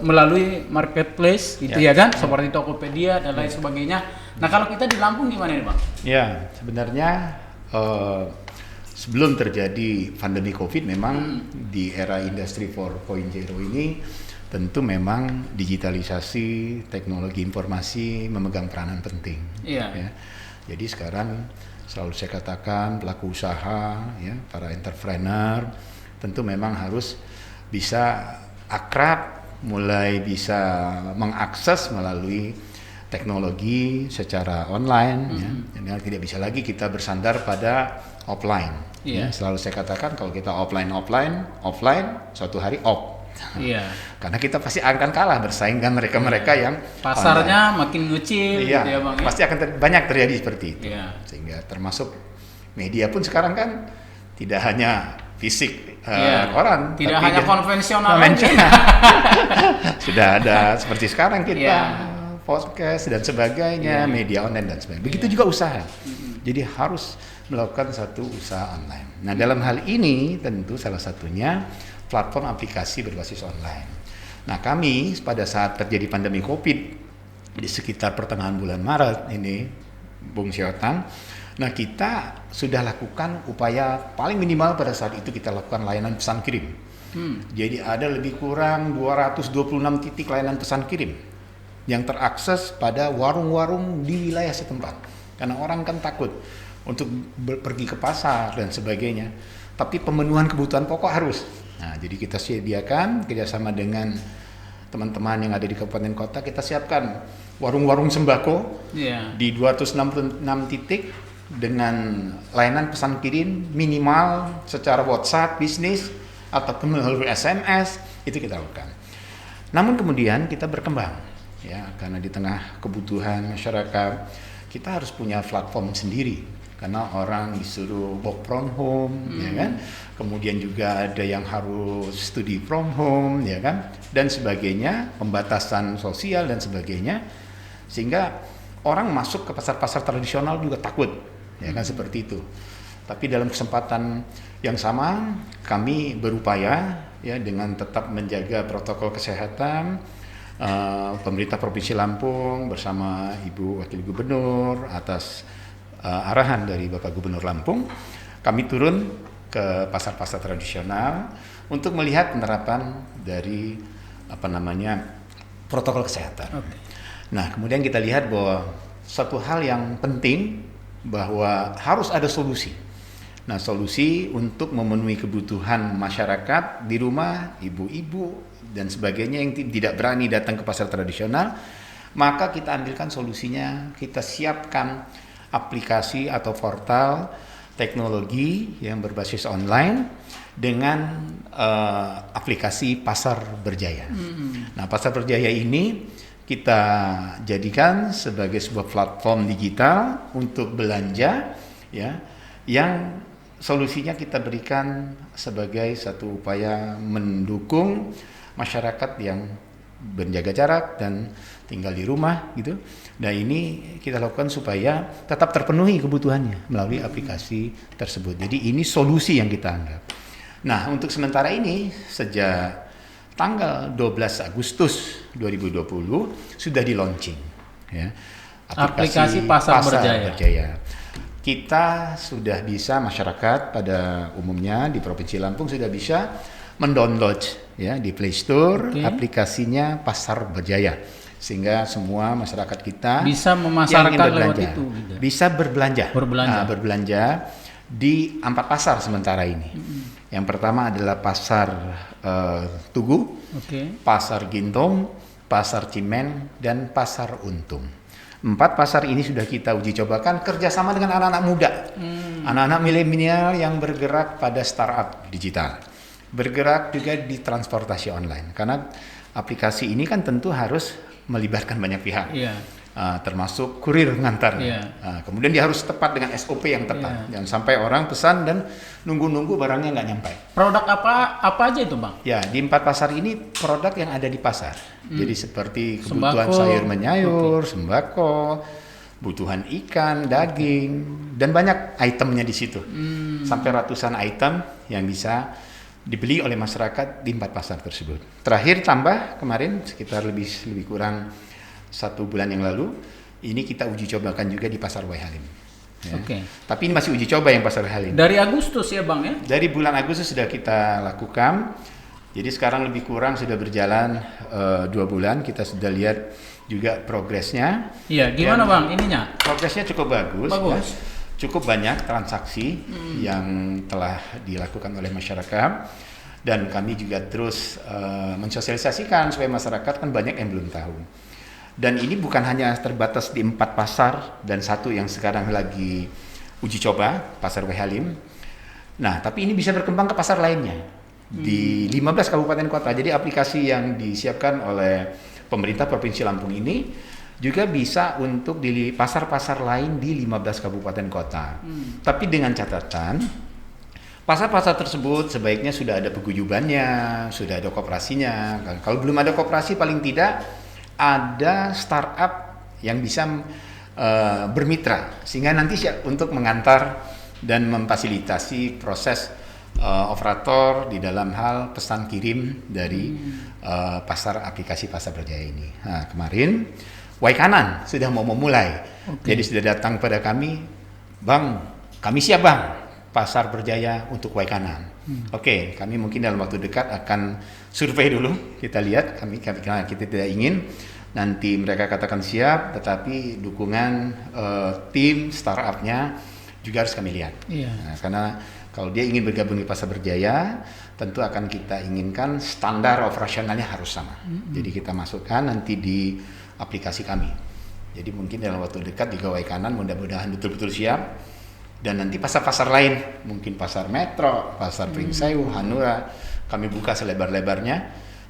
S1: melalui marketplace gitu ya kan, seperti Tokopedia dan lain sebagainya. Nah kalau kita di Lampung gimana nih Bang?
S2: Ya, sebenarnya sebelum terjadi pandemi COVID memang di era industri 4.0 ini tentu memang digitalisasi teknologi informasi memegang peranan penting.
S1: Iya.
S2: Ya. Jadi sekarang selalu saya katakan pelaku usaha, ya, para entrepreneur tentu memang harus bisa akrab, mulai bisa mengakses melalui teknologi secara online, ya. Dan tidak bisa lagi kita bersandar pada offline. Ya. Selalu saya katakan kalau kita offline suatu hari off.
S1: Iya.
S2: Karena kita pasti akan kalah bersaing dengan mereka-mereka yang
S1: pasarnya makin ngecil,
S2: iya,
S1: gitu ya Bang.
S2: Pasti akan banyak terjadi seperti itu.
S1: Iya.
S2: Sehingga termasuk media pun sekarang kan tidak hanya fisik koran,
S1: tidak
S2: tapi
S1: hanya konvensional.
S2: Sudah ada seperti sekarang kita podcast dan sebagainya, media online dan sebagainya. Begitu juga usaha. Jadi harus melakukan satu usaha online. Nah, dalam hal ini tentu salah satunya platform aplikasi berbasis online. Nah, kami pada saat terjadi pandemi COVID di sekitar pertengahan bulan Maret ini, Bung Siotan, nah kita sudah lakukan upaya paling minimal pada saat itu kita lakukan layanan pesan kirim. Jadi ada lebih kurang 226 titik layanan pesan kirim yang terakses pada warung-warung di wilayah setempat. Karena orang kan takut untuk pergi ke pasar dan sebagainya. Tapi pemenuhan kebutuhan pokok harus. Nah, jadi kita sediakan kerjasama dengan teman-teman yang ada di kabupaten kota, kita siapkan warung-warung sembako di 266 titik dengan layanan pesan kirim minimal secara WhatsApp bisnis ataupun melalui SMS, itu kita lakukan. Namun kemudian kita berkembang, ya, karena di tengah kebutuhan masyarakat kita harus punya platform sendiri. Karena orang disuruh work from home, ya kan. Kemudian juga ada yang harus study from home, ya kan, dan sebagainya, pembatasan sosial dan sebagainya, sehingga orang masuk ke pasar-pasar tradisional juga takut, ya kan, seperti itu. Tapi dalam kesempatan yang sama, kami berupaya, ya, dengan tetap menjaga protokol kesehatan. Pemerintah Provinsi Lampung bersama Ibu Wakil Gubernur atas arahan dari Bapak Gubernur Lampung, kami turun ke pasar-pasar tradisional untuk melihat penerapan dari protokol kesehatan. Nah, kemudian kita lihat bahwa satu hal yang penting bahwa harus ada solusi. Nah, solusi untuk memenuhi kebutuhan masyarakat di rumah, ibu-ibu dan sebagainya yang tidak berani datang ke pasar tradisional, maka kita ambilkan solusinya, kita siapkan aplikasi atau portal teknologi yang berbasis online dengan aplikasi Pasar Berjaya. Nah, Pasar Berjaya ini kita jadikan sebagai sebuah platform digital untuk belanja, ya, yang solusinya kita berikan sebagai satu upaya mendukung masyarakat yang menjaga jarak dan tinggal di rumah gitu. Nah, ini kita lakukan supaya tetap terpenuhi kebutuhannya melalui aplikasi tersebut. Jadi ini solusi yang kita anggap. Nah, untuk sementara ini sejak tanggal 12 Agustus 2020 sudah di launching, ya, aplikasi Pasar Berjaya. Kita sudah bisa, masyarakat pada umumnya di Provinsi Lampung sudah bisa mendownload, ya, di Play Store aplikasinya Pasar Berjaya, sehingga semua masyarakat kita
S1: bisa memasarkan lewat itu, gitu.
S2: Bisa berbelanja di 4 pasar sementara ini. Yang pertama adalah Pasar Tugu, Pasar Gintong, Pasar Cimen, dan Pasar Untung. 4 pasar ini sudah kita uji cobakan kerjasama dengan anak-anak muda, anak-anak milenial yang bergerak pada startup digital, bergerak juga di transportasi online. Karena aplikasi ini kan tentu harus melibatkan banyak pihak, termasuk kurir ngantar. Kemudian dia harus tepat dengan SOP yang tepat, jangan sampai orang pesan dan nunggu-nunggu barangnya nggak nyampe.
S1: Produk apa aja itu Bang?
S2: Ya, di 4 pasar ini produk yang ada di pasar. Jadi seperti kebutuhan sayur menyayur, sembako, kebutuhan ikan, daging, dan banyak itemnya di situ. Sampai ratusan item yang bisa dibeli oleh masyarakat di 4 pasar tersebut. Terakhir tambah kemarin sekitar lebih kurang 1 bulan yang lalu, ini kita uji cobakan juga di Pasar Wai Halim. Ya. Tapi ini masih uji coba yang Pasar Wai Halim.
S1: Dari Agustus ya Bang ya?
S2: Dari bulan Agustus sudah kita lakukan. Jadi sekarang lebih kurang sudah berjalan 2 bulan. Kita sudah lihat juga progresnya.
S1: Iya, gimana Bang ininya?
S2: Progresnya cukup bagus.
S1: Bagus.
S2: Ya. Cukup banyak transaksi yang telah dilakukan oleh masyarakat. Dan kami juga terus mensosialisasikan supaya masyarakat kan banyak yang belum tahu. Dan ini bukan hanya terbatas di 4 pasar dan 1 yang sekarang lagi uji coba, Pasar Wai Halim. Nah, tapi ini bisa berkembang ke pasar lainnya di 15 kabupaten kota. Jadi aplikasi yang disiapkan oleh pemerintah Provinsi Lampung ini juga bisa untuk di pasar-pasar lain di 15 kabupaten kota. Tapi dengan catatan, pasar-pasar tersebut sebaiknya sudah ada paguyubannya, sudah ada koperasinya. Kalau belum ada koperasi, paling tidak ada startup yang bisa bermitra sehingga nanti siap untuk mengantar dan memfasilitasi proses operator di dalam hal pesan kirim dari pasar aplikasi Pasar Berjaya ini. Nah, kemarin Wai Kanan sudah mau memulai, jadi sudah datang pada kami, Bang, kami siap Bang, Pasar Berjaya untuk Wai Kanan. Oke, kami mungkin dalam waktu dekat akan survei dulu, kita lihat, kita tidak ingin nanti mereka katakan siap, tetapi dukungan tim startupnya juga harus kami lihat. Nah, karena kalau dia ingin bergabung di Pasar Berjaya, tentu akan kita inginkan standar operasionalnya harus sama. Jadi kita masukkan nanti di aplikasi kami. Jadi mungkin dalam waktu dekat juga Wai Kanan mudah-mudahan betul-betul siap. Dan nanti pasar-pasar lain, mungkin Pasar Metro, Pasar Pringsewu, Hanura, kami buka selebar-lebarnya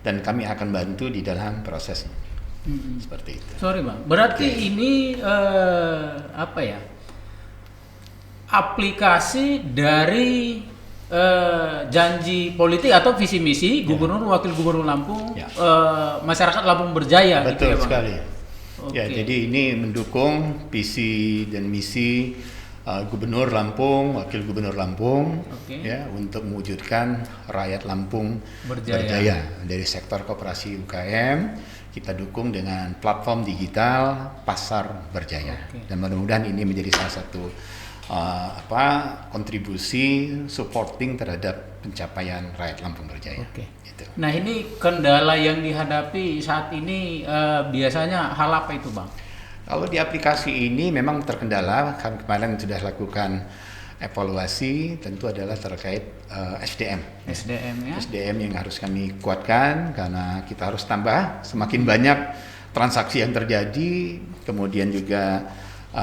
S2: dan kami akan bantu di dalam proses seperti itu.
S1: Sorry Bang, berarti ini apa ya? Aplikasi dari janji politik atau visi misi Gubernur Wakil Gubernur Lampung, masyarakat Lampung Berjaya.
S2: Betul
S1: gitu ya,
S2: sekali. Ya, jadi ini mendukung visi dan misi Gubernur Lampung, Wakil Gubernur Lampung, ya, untuk mewujudkan rakyat Lampung berjaya. Dari sektor koperasi UKM kita dukung dengan platform digital Pasar Berjaya. Dan mudah-mudahan ini menjadi salah satu kontribusi supporting terhadap pencapaian rakyat Lampung Berjaya. Gitu.
S1: Nah, ini kendala yang dihadapi saat ini biasanya hal apa itu Bang?
S2: Kalau di aplikasi ini memang terkendala, kami kemarin sudah lakukan evaluasi, tentu adalah terkait SDM. SDM yang harus kami kuatkan karena kita harus tambah semakin banyak transaksi yang terjadi, kemudian juga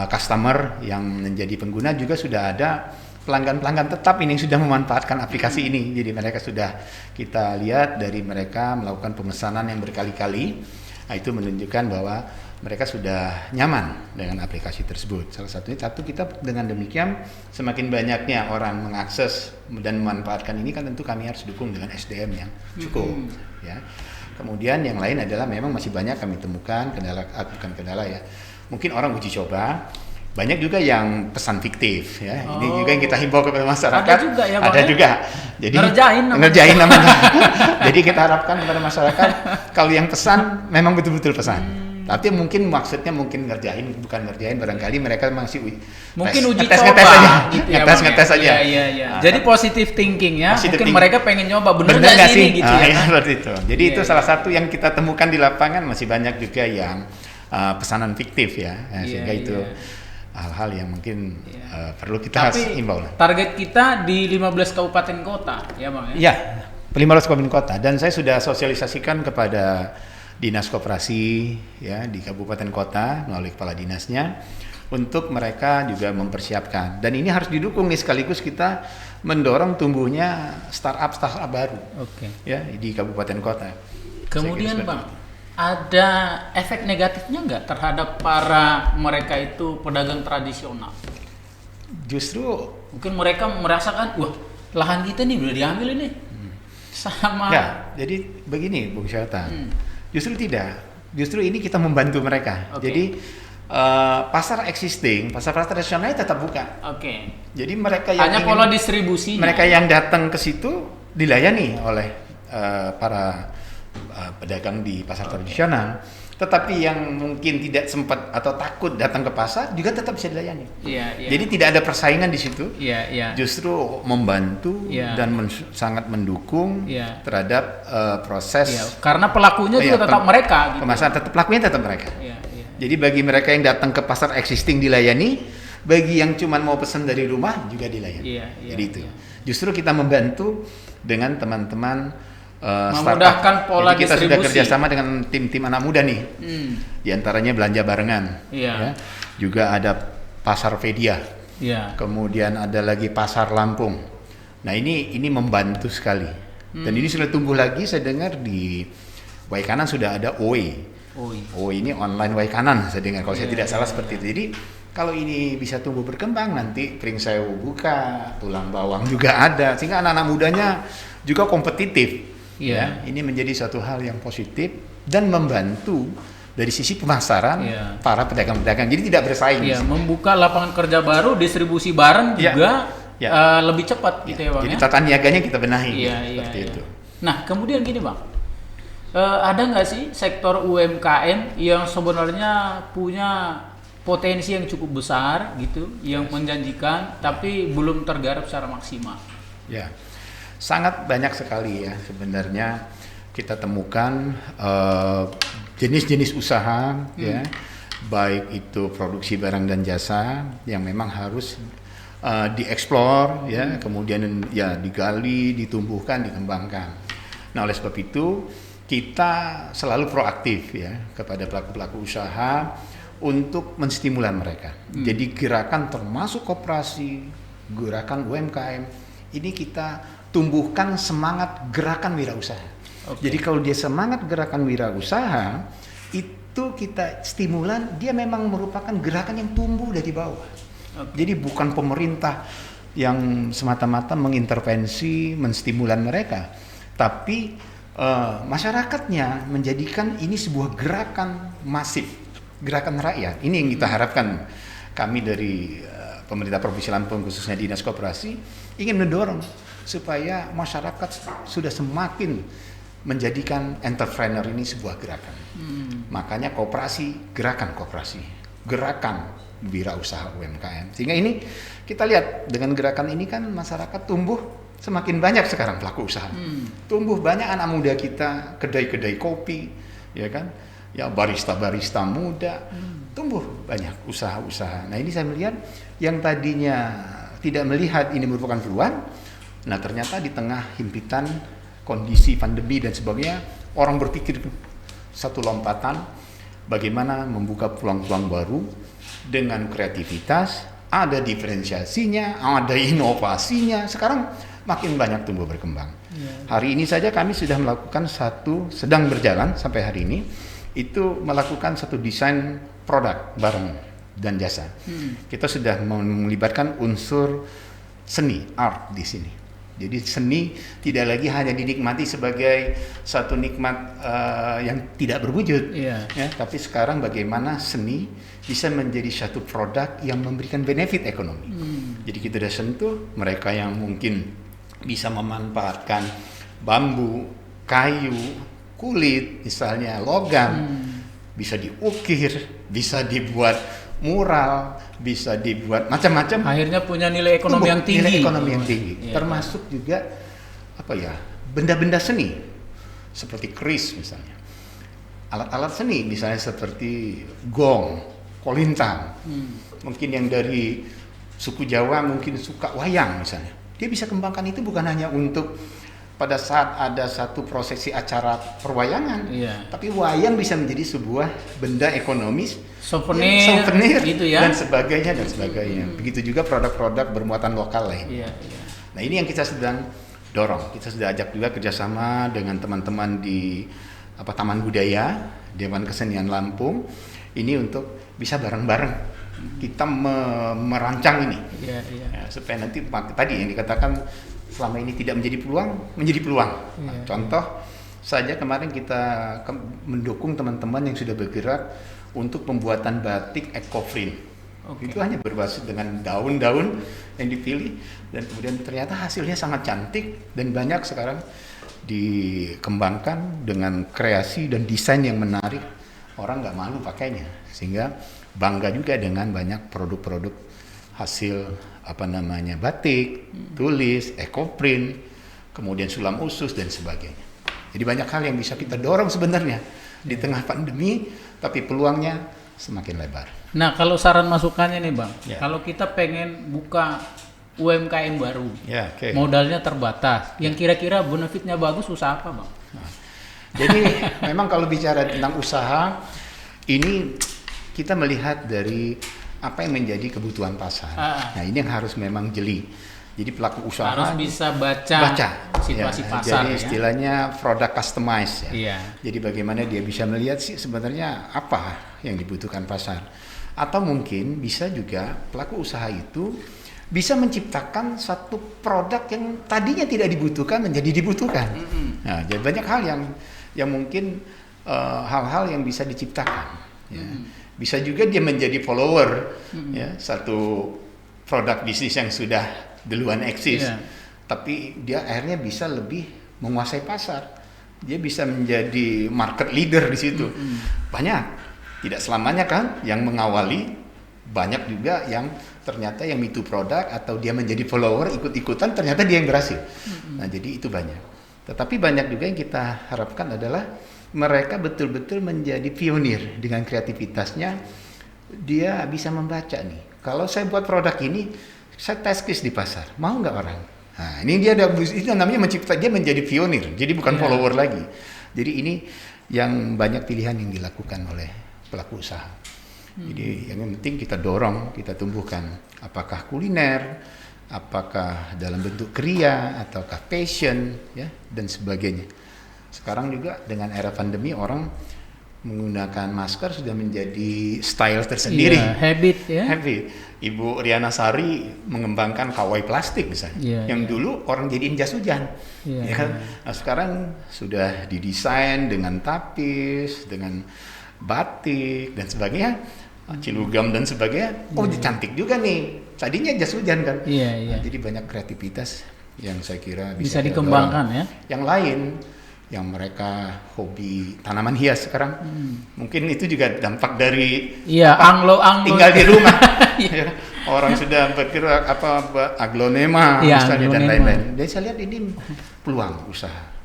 S2: customer yang menjadi pengguna juga sudah ada pelanggan-pelanggan tetap ini yang sudah memanfaatkan aplikasi ini. Jadi mereka sudah kita lihat dari mereka melakukan pemesanan yang berkali-kali, itu menunjukkan bahwa mereka sudah nyaman dengan aplikasi tersebut. Salah satunya kita dengan demikian semakin banyaknya orang mengakses dan memanfaatkan ini kan tentu kami harus dukung dengan SDM yang cukup. Ya. Kemudian yang lain adalah memang masih banyak kami temukan bukan kendala ya. Mungkin orang uji coba, banyak juga yang pesan fiktif ya. Ini juga yang kita himbau kepada masyarakat.
S1: Ada juga ya Bang.
S2: Ada juga. Jadi ngerjain namanya. Jadi kita harapkan kepada masyarakat kalau yang pesan memang betul-betul pesan. Tapi mungkin maksudnya bukan ngerjain barangkali mereka masih
S1: mungkin uji
S2: ngetes
S1: coba
S2: aja.
S1: gitu
S2: Ngetes aja.
S1: Iya. Jadi positive thinking ya. Mungkin mereka pengen nyoba bener
S2: nggak
S1: sih gitu ya.
S2: Seperti itu. Jadi itu salah satu yang kita temukan di lapangan, masih banyak juga yang pesanan fiktif ya. Sehingga itu hal-hal yang mungkin perlu kita harus imbau.
S1: Target kita di 15 kabupaten kota ya Bang ya.
S2: Iya, 15 kabupaten kota dan saya sudah sosialisasikan kepada Dinas Koperasi ya di kabupaten kota melalui kepala dinasnya untuk mereka juga mempersiapkan. Dan ini harus didukung nih, sekaligus kita mendorong tumbuhnya startup baru. Ya di kabupaten kota.
S1: Kemudian Bang, ada efek negatifnya nggak terhadap para mereka itu pedagang tradisional?
S2: Justru
S1: mungkin mereka merasakan, wah lahan kita nih udah diambil ini sama.
S2: Ya, jadi begini Bung Syaitan. Justru tidak. Justru ini kita membantu mereka. Jadi pasar existing, pasar tradisionalnya tetap buka.
S1: Oke.
S2: Jadi mereka yang
S1: Hanya pola distribusinya.
S2: mereka yang datang ke situ dilayani oleh para pedagang di pasar tradisional. Tetapi yang mungkin tidak sempat atau takut datang ke pasar juga tetap bisa dilayani.
S1: Iya, iya.
S2: Jadi tidak ada persaingan di situ.
S1: Iya, iya.
S2: Justru membantu
S1: Iya.
S2: dan sangat mendukung
S1: Iya.
S2: terhadap proses.
S1: Iya, karena pelakunya juga tetap mereka gitu.
S2: Pemasaran tetap pelakunya tetap mereka.
S1: Iya, iya.
S2: Jadi bagi mereka yang datang ke pasar existing dilayani, bagi yang cuma mau pesan dari rumah juga dilayani.
S1: Iya, iya,
S2: Jadi itu.
S1: iya.
S2: Justru kita membantu dengan teman-teman
S1: memudahkan
S2: startup.
S1: pola
S2: Jadi kita sudah
S1: distribusi.
S2: kerjasama dengan tim-tim anak muda nih. Di antaranya belanja barengan.
S1: Iya.
S2: Ya. Juga ada pasar Fedia.
S1: Iya.
S2: Kemudian ada lagi pasar Lampung. Nah ini membantu sekali. Dan ini sudah tumbuh lagi. Saya dengar di Waikanan sudah ada OE. OE ini online Waikanan. Saya dengar kalau saya tidak salah seperti itu. Jadi kalau ini bisa tumbuh berkembang nanti Pringsewu buka, Tulang Bawang juga ada. Sehingga anak-anak mudanya juga kompetitif.
S1: Iya.
S2: Ya, ini menjadi suatu hal yang positif dan membantu dari sisi pemasaran para pedagang-pedagang. Jadi tidak bersaing.
S1: Iya, membuka lapangan kerja baru, distribusi barang juga lebih cepat gitu ya Bang.
S2: Jadi tata niaganya kita benahi
S1: seperti
S2: itu.
S1: Nah, kemudian gini Bang, ada nggak sih sektor UMKM yang sebenarnya punya potensi yang cukup besar gitu, yang menjanjikan tapi belum tergarap secara maksimal?
S2: Ya. Sangat banyak sekali ya sebenarnya kita temukan jenis-jenis usaha ya, baik itu produksi barang dan jasa yang memang harus dieksplor ya, kemudian ya digali, ditumbuhkan, dikembangkan. Nah, oleh sebab itu kita selalu proaktif ya kepada pelaku-pelaku usaha untuk menstimulan mereka. Jadi gerakan termasuk koperasi, gerakan UMKM ini kita tumbuhkan semangat gerakan wirausaha. Jadi kalau dia semangat gerakan wirausaha, itu kita stimulan, dia memang merupakan gerakan yang tumbuh dari bawah. Jadi bukan pemerintah yang semata-mata mengintervensi, menstimulan mereka, tapi masyarakatnya menjadikan ini sebuah gerakan masif, gerakan rakyat. Ini yang kita harapkan kami dari pemerintah Provinsi Lampung, khususnya Dinas Koperasi, ingin mendorong supaya masyarakat sudah semakin menjadikan entrepreneur ini sebuah gerakan. Makanya koperasi, gerakan wirausaha UMKM. Sehingga ini kita lihat dengan gerakan ini kan masyarakat tumbuh semakin banyak sekarang pelaku usaha. Tumbuh banyak anak muda kita, kedai-kedai kopi, ya kan? Ya barista-barista muda, tumbuh banyak usaha-usaha. Nah ini saya melihat yang tadinya tidak melihat ini merupakan peluang, nah ternyata di tengah himpitan kondisi pandemi dan sebagainya, orang berpikir satu lompatan bagaimana membuka peluang-peluang baru dengan kreativitas, ada diferensiasinya, ada inovasinya. Sekarang makin banyak tumbuh berkembang. Hari ini saja kami sudah melakukan sedang berjalan sampai hari ini, itu melakukan satu desain produk barang dan jasa. Kita sudah melibatkan unsur seni, art di sini. Jadi seni tidak lagi hanya dinikmati sebagai satu nikmat yang tidak berwujud, ya, tapi sekarang bagaimana seni bisa menjadi satu produk yang memberikan benefit ekonomi. Jadi kita sudah sentuh mereka yang mungkin bisa memanfaatkan bambu, kayu, kulit, misalnya logam, bisa diukir, bisa dibuat mural, bisa dibuat macam-macam.
S1: Akhirnya punya nilai ekonomi yang tinggi.
S2: Nilai ekonomi yang tinggi. Termasuk juga benda-benda seni seperti keris misalnya. Alat-alat seni misalnya seperti gong, kolintang. Mungkin yang dari suku Jawa mungkin suka wayang misalnya. Dia bisa kembangkan itu bukan hanya untuk pada saat ada satu prosesi acara perwayangan, tapi wayang bisa menjadi sebuah benda ekonomis, souvenir
S1: gitu ya,
S2: dan sebagainya. Begitu juga produk-produk bermuatan lokal lain. Nah ini yang kita sedang dorong. Kita sudah ajak juga kerjasama dengan teman-teman di Taman Budaya, Dewan Kesenian Lampung, ini untuk bisa bareng-bareng kita merancang ini, supaya nanti tadi yang dikatakan selama ini tidak menjadi peluang. Contoh saja kemarin kita mendukung teman-teman yang sudah bergerak untuk pembuatan batik eco-free.
S1: Oke.
S2: Itu hanya berbasis dengan daun-daun yang dipilih dan kemudian ternyata hasilnya sangat cantik dan banyak sekarang dikembangkan dengan kreasi dan desain yang menarik. Orang nggak malu pakainya, sehingga bangga juga dengan banyak produk-produk hasil batik, tulis, eco-print, kemudian sulam usus dan sebagainya. Jadi banyak hal yang bisa kita dorong sebenarnya di tengah pandemi, tapi peluangnya semakin lebar.
S1: Nah, kalau saran masukannya nih Bang,
S2: Ya.
S1: kalau kita pengen buka UMKM baru,
S2: Ya, oke.
S1: modalnya terbatas, yang kira-kira benefitnya bagus, usaha apa Bang?
S2: Jadi memang kalau bicara tentang usaha, ini kita melihat dari apa yang menjadi kebutuhan pasar. Nah ini yang harus memang jeli. Jadi pelaku usaha
S1: Harus bisa baca situasi
S2: ya,
S1: pasar.
S2: jadi istilahnya product customize ya.
S1: Iya.
S2: Jadi bagaimana dia bisa melihat sih sebenarnya apa yang dibutuhkan pasar. Atau mungkin bisa juga pelaku usaha itu bisa menciptakan satu produk yang tadinya tidak dibutuhkan menjadi dibutuhkan. Nah, jadi banyak hal yang mungkin hal-hal yang bisa diciptakan. Ya. Bisa juga dia menjadi follower ya, satu produk bisnis yang sudah duluan eksis, tapi dia akhirnya bisa lebih menguasai pasar. Dia bisa menjadi market leader di situ. Banyak, tidak selamanya kan yang mengawali, banyak juga yang ternyata yang me too produk atau dia menjadi follower ikut-ikutan ternyata dia yang berhasil. Nah jadi itu banyak. Tetapi banyak juga yang kita harapkan adalah mereka betul-betul menjadi pionir dengan kreativitasnya. Dia bisa membaca nih. Kalau saya buat produk ini, saya test case di pasar, mau nggak orang? Nah, ini dia ada, itu namanya dia menjadi pionir. Jadi bukan follower lagi. Jadi ini yang banyak pilihan yang dilakukan oleh pelaku usaha. Jadi yang penting kita dorong, kita tumbuhkan. Apakah kuliner, apakah dalam bentuk kriya, ataukah fashion, ya dan sebagainya. Sekarang juga dengan era pandemi orang menggunakan masker sudah menjadi style tersendiri.
S1: Iya, habit ya.
S2: Habit. Ibu Riana Sari mengembangkan kawai plastik misalnya. Yang dulu orang jadiin jas hujan. Ya kan? Nah, sekarang sudah didesain dengan tapis, dengan batik dan sebagainya, cilugam dan sebagainya. Oh, cantik juga nih. Tadinya jas hujan kan. Nah, jadi banyak kreativitas yang saya kira bisa
S1: dikembangkan ya.
S2: Yang lain yang mereka hobi tanaman hias sekarang, mungkin itu juga dampak dari
S1: anglo
S2: tinggal di rumah. Ya, orang sudah bergerak aglonema misalnya dan lain-lain. Jadi saya lihat ini peluang usaha.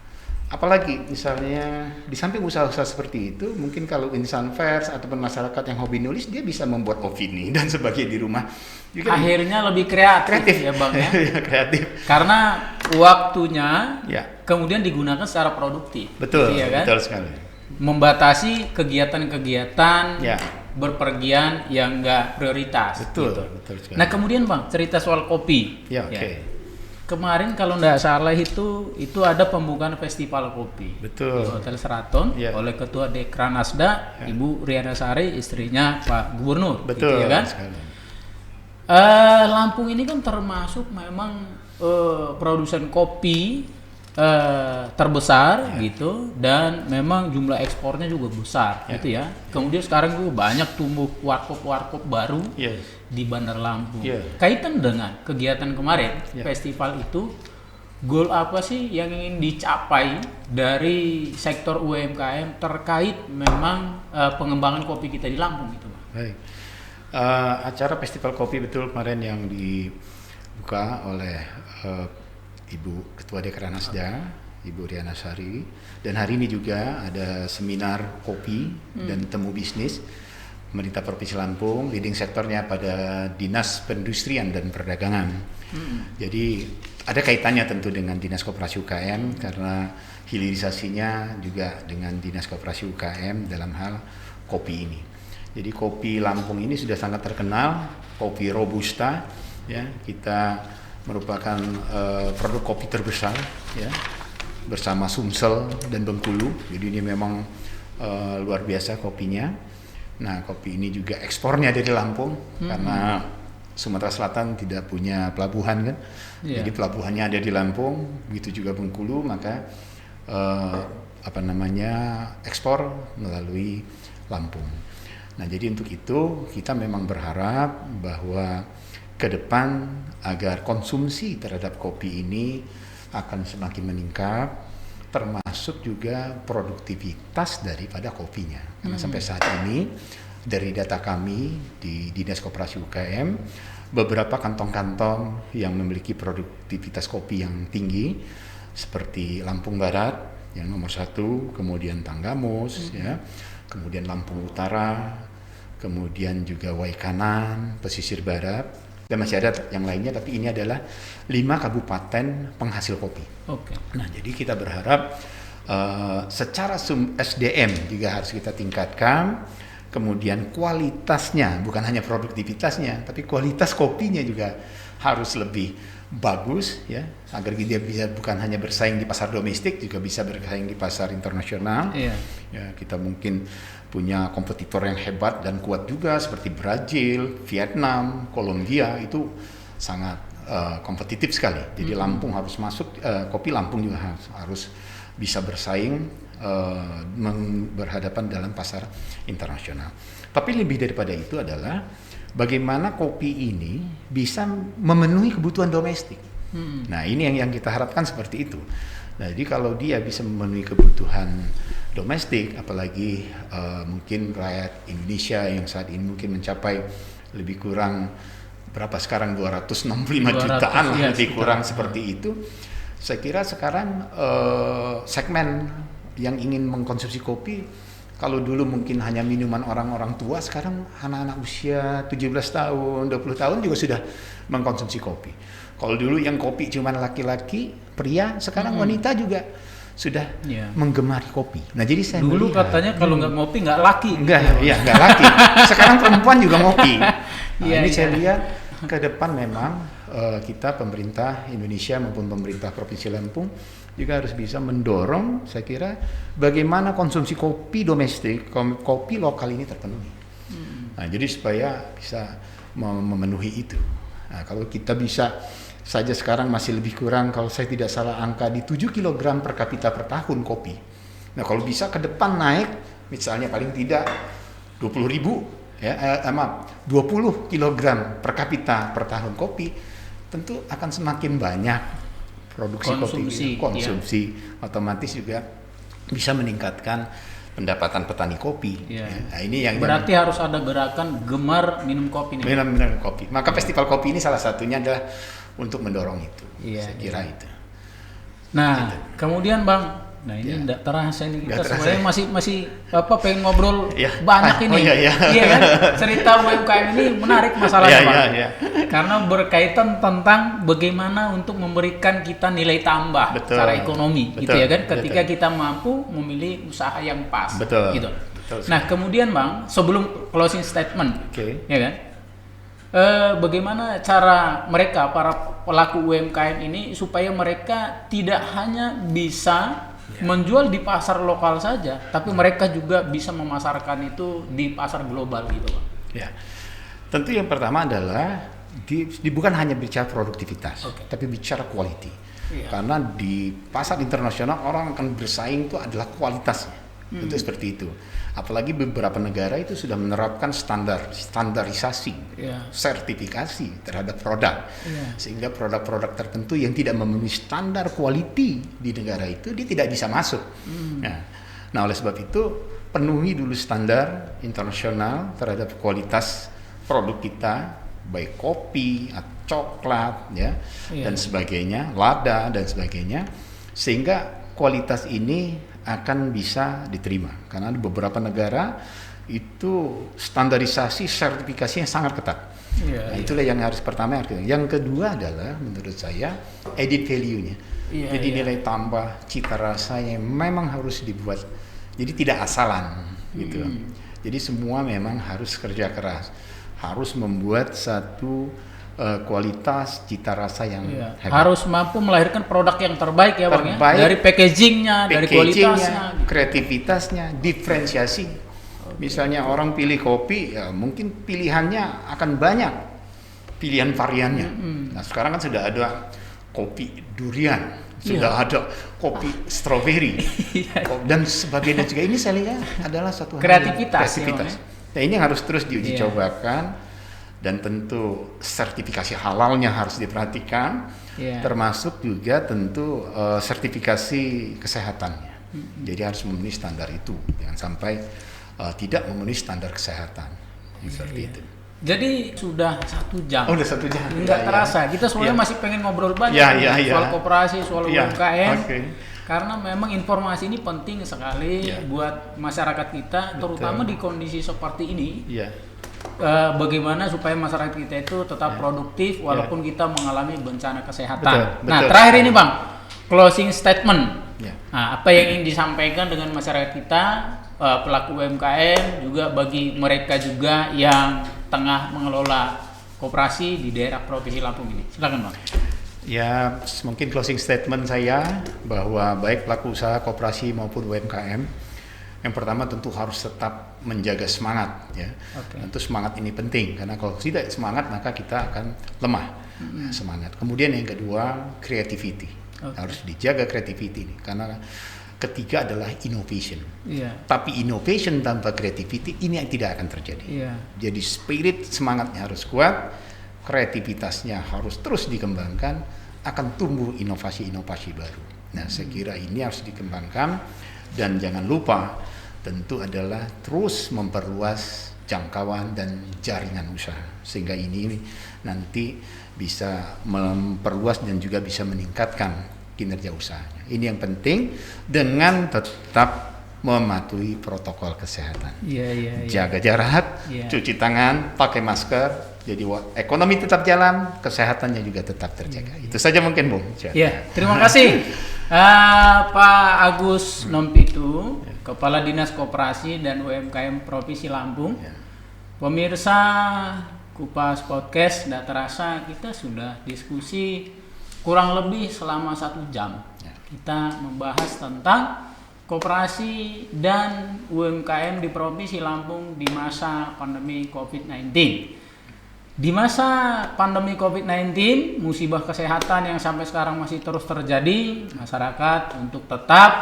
S2: Apalagi misalnya di samping usaha-usaha seperti itu, mungkin kalau insan pers ataupun masyarakat yang hobi nulis, dia bisa membuat opini dan sebagainya di rumah. Juga
S1: akhirnya lebih kreatif ya Bang ya.
S2: Kreatif.
S1: Karena waktunya kemudian digunakan secara produktif.
S2: Betul,
S1: gitu ya kan?
S2: Betul sekali.
S1: Membatasi kegiatan-kegiatan berpergian yang enggak prioritas.
S2: Betul,
S1: gitu.
S2: Betul sekali.
S1: Nah kemudian Bang, cerita soal kopi.
S2: Oke.
S1: Kemarin kalau nggak salah itu ada pembukaan festival kopi.
S2: Betul.
S1: Di Hotel Sheraton oleh Ketua Dekranasda Ibu Riana Sari, istrinya Pak Gubernur.
S2: Betul.
S1: Gitu ya kan? Lampung ini kan termasuk memang produsen kopi terbesar gitu, dan memang jumlah ekspornya juga besar gitu ya. Kemudian sekarang juga banyak tumbuh warkop baru di Bandar Lampung. Kaitan dengan kegiatan kemarin festival itu, goal apa sih yang ingin dicapai dari sektor UMKM terkait memang pengembangan kopi kita di Lampung itu, Bang?
S2: Baik. Acara festival kopi betul kemarin yang dibuka oleh Ibu Ketua Dekranasda, Ibu Riana Sari, dan hari ini juga ada seminar kopi dan temu bisnis pemerintah Provinsi Lampung, leading sektornya pada Dinas Perindustrian dan Perdagangan. Jadi ada kaitannya tentu dengan Dinas Koperasi UKM karena hilirisasinya juga dengan Dinas Koperasi UKM dalam hal kopi ini. Jadi kopi Lampung ini sudah sangat terkenal, kopi robusta, ya kita merupakan produk kopi terbesar, ya bersama Sumsel dan Bengkulu. Jadi ini memang luar biasa kopinya. Nah kopi ini juga ekspornya dari Lampung karena Sumatera Selatan tidak punya pelabuhan kan, jadi pelabuhannya ada di Lampung, begitu juga Bengkulu, maka ekspor melalui Lampung. Nah, jadi untuk itu kita memang berharap bahwa ke depan agar konsumsi terhadap kopi ini akan semakin meningkat, termasuk juga produktivitas daripada kopinya. Karena sampai saat ini dari data kami di Dinas Koperasi UKM, beberapa kantong-kantong yang memiliki produktivitas kopi yang tinggi seperti Lampung Barat yang nomor 1, kemudian Tanggamus, ya, kemudian Lampung Utara, kemudian juga Waikanan, Pesisir Barat, dan masih ada yang lainnya, tapi ini adalah 5 kabupaten penghasil kopi.
S1: Oke.
S2: Nah, jadi kita berharap secara SDM juga harus kita tingkatkan, kemudian kualitasnya, bukan hanya produktivitasnya, tapi kualitas kopinya juga harus lebih bagus, ya, agar dia bisa bukan hanya bersaing di pasar domestik, juga bisa bersaing di pasar internasional.
S1: Iya.
S2: Ya, kita mungkin punya kompetitor yang hebat dan kuat juga seperti Brazil, Vietnam, Kolombia, itu sangat kompetitif sekali. Jadi Lampung harus masuk, kopi Lampung juga harus bisa bersaing, berhadapan dalam pasar internasional. Tapi lebih daripada itu adalah bagaimana kopi ini bisa memenuhi kebutuhan domestik. Nah, ini yang kita harapkan seperti itu. Nah, jadi kalau dia bisa memenuhi kebutuhan domestik, apalagi mungkin rakyat Indonesia yang saat ini mungkin mencapai lebih kurang berapa sekarang 265 jutaan lah,
S1: ya,
S2: lebih kurang seperti itu. Saya kira sekarang segmen yang ingin mengkonsumsi kopi, kalau dulu mungkin hanya minuman orang-orang tua, sekarang anak-anak usia 17 tahun, 20 tahun juga sudah mengkonsumsi kopi. Kalau dulu yang kopi cuma laki-laki, pria, sekarang wanita juga sudah menggemari kopi. Nah, jadi saya
S1: dulu
S2: melihat,
S1: katanya kalau nggak ngopi nggak laki.
S2: Nggak laki. Sekarang perempuan juga ngopi. Nah, ini saya lihat ke depan memang kita pemerintah Indonesia maupun pemerintah Provinsi Lampung juga harus bisa mendorong, saya kira, bagaimana konsumsi kopi domestik, kopi lokal ini terpenuhi. Nah, jadi supaya bisa memenuhi itu. Nah, kalau kita bisa saja sekarang masih lebih kurang, kalau saya tidak salah angka di 7 kg per kapita per tahun kopi. Nah, kalau bisa ke depan naik, misalnya paling tidak 20 kg per kapita per tahun kopi, tentu akan semakin banyak produksi konsumsi, otomatis juga bisa meningkatkan pendapatan petani kopi. Nah, ini yang
S1: berarti harus ada gerakan gemar minum kopi nih.
S2: Minum kopi. Maka festival kopi ini salah satunya adalah untuk mendorong itu. Saya kira itu.
S1: Nah, kemudian Bang, nah ini enggak terasa nih, kita sebenarnya masih pengen ngobrol banyak ini. Iya kan? Cerita UMKM ini menarik masalahnya, Bang. Karena berkaitan tentang bagaimana untuk memberikan kita nilai tambah secara ekonomi, gitu ya kan? Ketika kita mampu memilih usaha yang pas, gitu. Nah, kemudian Bang, sebelum closing statement, ya kan? Bagaimana cara mereka, para pelaku UMKM ini, supaya mereka tidak hanya bisa menjual di pasar lokal saja, tapi mereka juga bisa memasarkan itu di pasar global gitu, Pak.
S2: Ya, tentu yang pertama adalah bukan hanya bicara produktivitas, tapi bicara quality. Karena di pasar internasional orang akan bersaing itu adalah kualitasnya, itu seperti itu. Apalagi beberapa negara itu sudah menerapkan standarisasi, sertifikasi terhadap produk, sehingga produk-produk tertentu yang tidak memenuhi standar quality di negara itu dia tidak bisa masuk. Nah, oleh sebab itu penuhi dulu standar internasional terhadap kualitas produk kita, baik kopi, coklat, dan sebagainya, lada dan sebagainya, sehingga kualitas ini akan bisa diterima. Karena di beberapa negara itu standarisasi sertifikasinya sangat ketat. Itulah yang harus pertama. Yang kedua adalah menurut saya added value-nya. Jadi nilai tambah, cita rasanya memang harus dibuat. Jadi tidak asalan gitu. Jadi semua memang harus kerja keras. Harus membuat satu kualitas cita rasa yang hebat.
S1: Harus mampu melahirkan produk yang terbaik ya Bang, dari packagingnya, dari kualitasnya,
S2: kreativitasnya, diferensiasi. Misalnya orang pilih kopi, ya mungkin pilihannya akan banyak, pilihan variannya. Nah, sekarang kan sudah ada kopi durian, sudah ada kopi stroberi dan sebagainya juga. Ini saya lihat adalah satu
S1: kreativitas.
S2: Nah, ini harus terus diuji cobakan, dan tentu sertifikasi halalnya harus diperhatikan, termasuk juga tentu sertifikasi kesehatannya. Jadi harus memenuhi standar itu, jangan sampai tidak memenuhi standar kesehatan seperti itu.
S1: Jadi sudah 1 jam.
S2: Oh, udah 1 jam.
S1: Nggak terasa. Kita sebenarnya masih pengen ngobrol banyak soal koperasi, soal UMKM. Karena memang informasi ini penting sekali buat masyarakat kita, terutama di kondisi seperti ini. Bagaimana supaya masyarakat kita itu tetap produktif walaupun kita mengalami bencana kesehatan. Nah, terakhir ini Bang, closing statement. Nah, apa yang ingin disampaikan dengan masyarakat kita, pelaku UMKM, juga bagi mereka juga yang tengah mengelola koperasi di daerah Provinsi Lampung ini. Silakan Bang.
S2: Ya, mungkin closing statement saya bahwa baik pelaku usaha koperasi maupun UMKM, yang pertama tentu harus tetap menjaga semangat, ya. Tentu semangat ini penting, karena kalau tidak semangat maka kita akan lemah semangat. Kemudian yang kedua, creativity. Harus dijaga creativity ini, karena ketiga adalah innovation. Tapi innovation tanpa creativity ini yang tidak akan terjadi. Jadi spirit semangatnya harus kuat, kreativitasnya harus terus dikembangkan, akan tumbuh inovasi-inovasi baru. Nah, saya kira ini harus dikembangkan, dan jangan lupa tentu adalah terus memperluas jangkauan dan jaringan usaha, sehingga ini nanti bisa memperluas dan juga bisa meningkatkan kinerja usahanya. Ini yang penting, dengan tetap mematuhi protokol kesehatan. Jaga jarak, cuci tangan, pakai masker. Jadi ekonomi tetap jalan, kesehatannya juga tetap terjaga. Itu saja mungkin, Bung.
S1: Terima kasih Pak Agus Nompitu, Kepala Dinas Koperasi dan UMKM Provinsi Lampung. Pemirsa Kupas Podcast, tidak terasa kita sudah diskusi kurang lebih selama 1 jam. Kita membahas tentang koperasi dan UMKM di Provinsi Lampung di masa pandemi COVID-19. Di masa pandemi COVID-19, musibah kesehatan yang sampai sekarang masih terus terjadi, masyarakat untuk tetap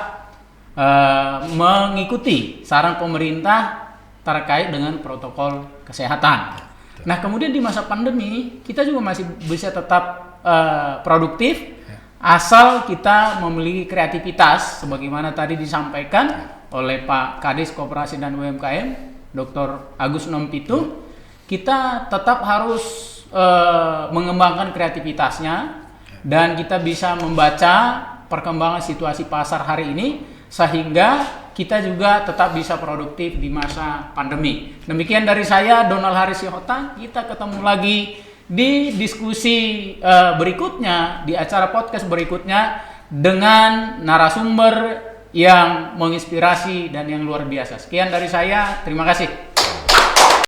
S1: mengikuti saran pemerintah terkait dengan protokol kesehatan. Nah, kemudian di masa pandemi, kita juga masih bisa tetap produktif, asal kita memiliki kreativitas, sebagaimana tadi disampaikan oleh Pak Kadis Koperasi dan UMKM, Dr. Agus Nompitu. Kita tetap harus mengembangkan kreativitasnya, dan kita bisa membaca perkembangan situasi pasar hari ini, sehingga kita juga tetap bisa produktif di masa pandemi. Demikian dari saya, Donald Haris Sihota. Kita ketemu lagi di diskusi berikutnya, di acara podcast berikutnya, dengan narasumber yang menginspirasi dan yang luar biasa. Sekian dari saya, terima kasih.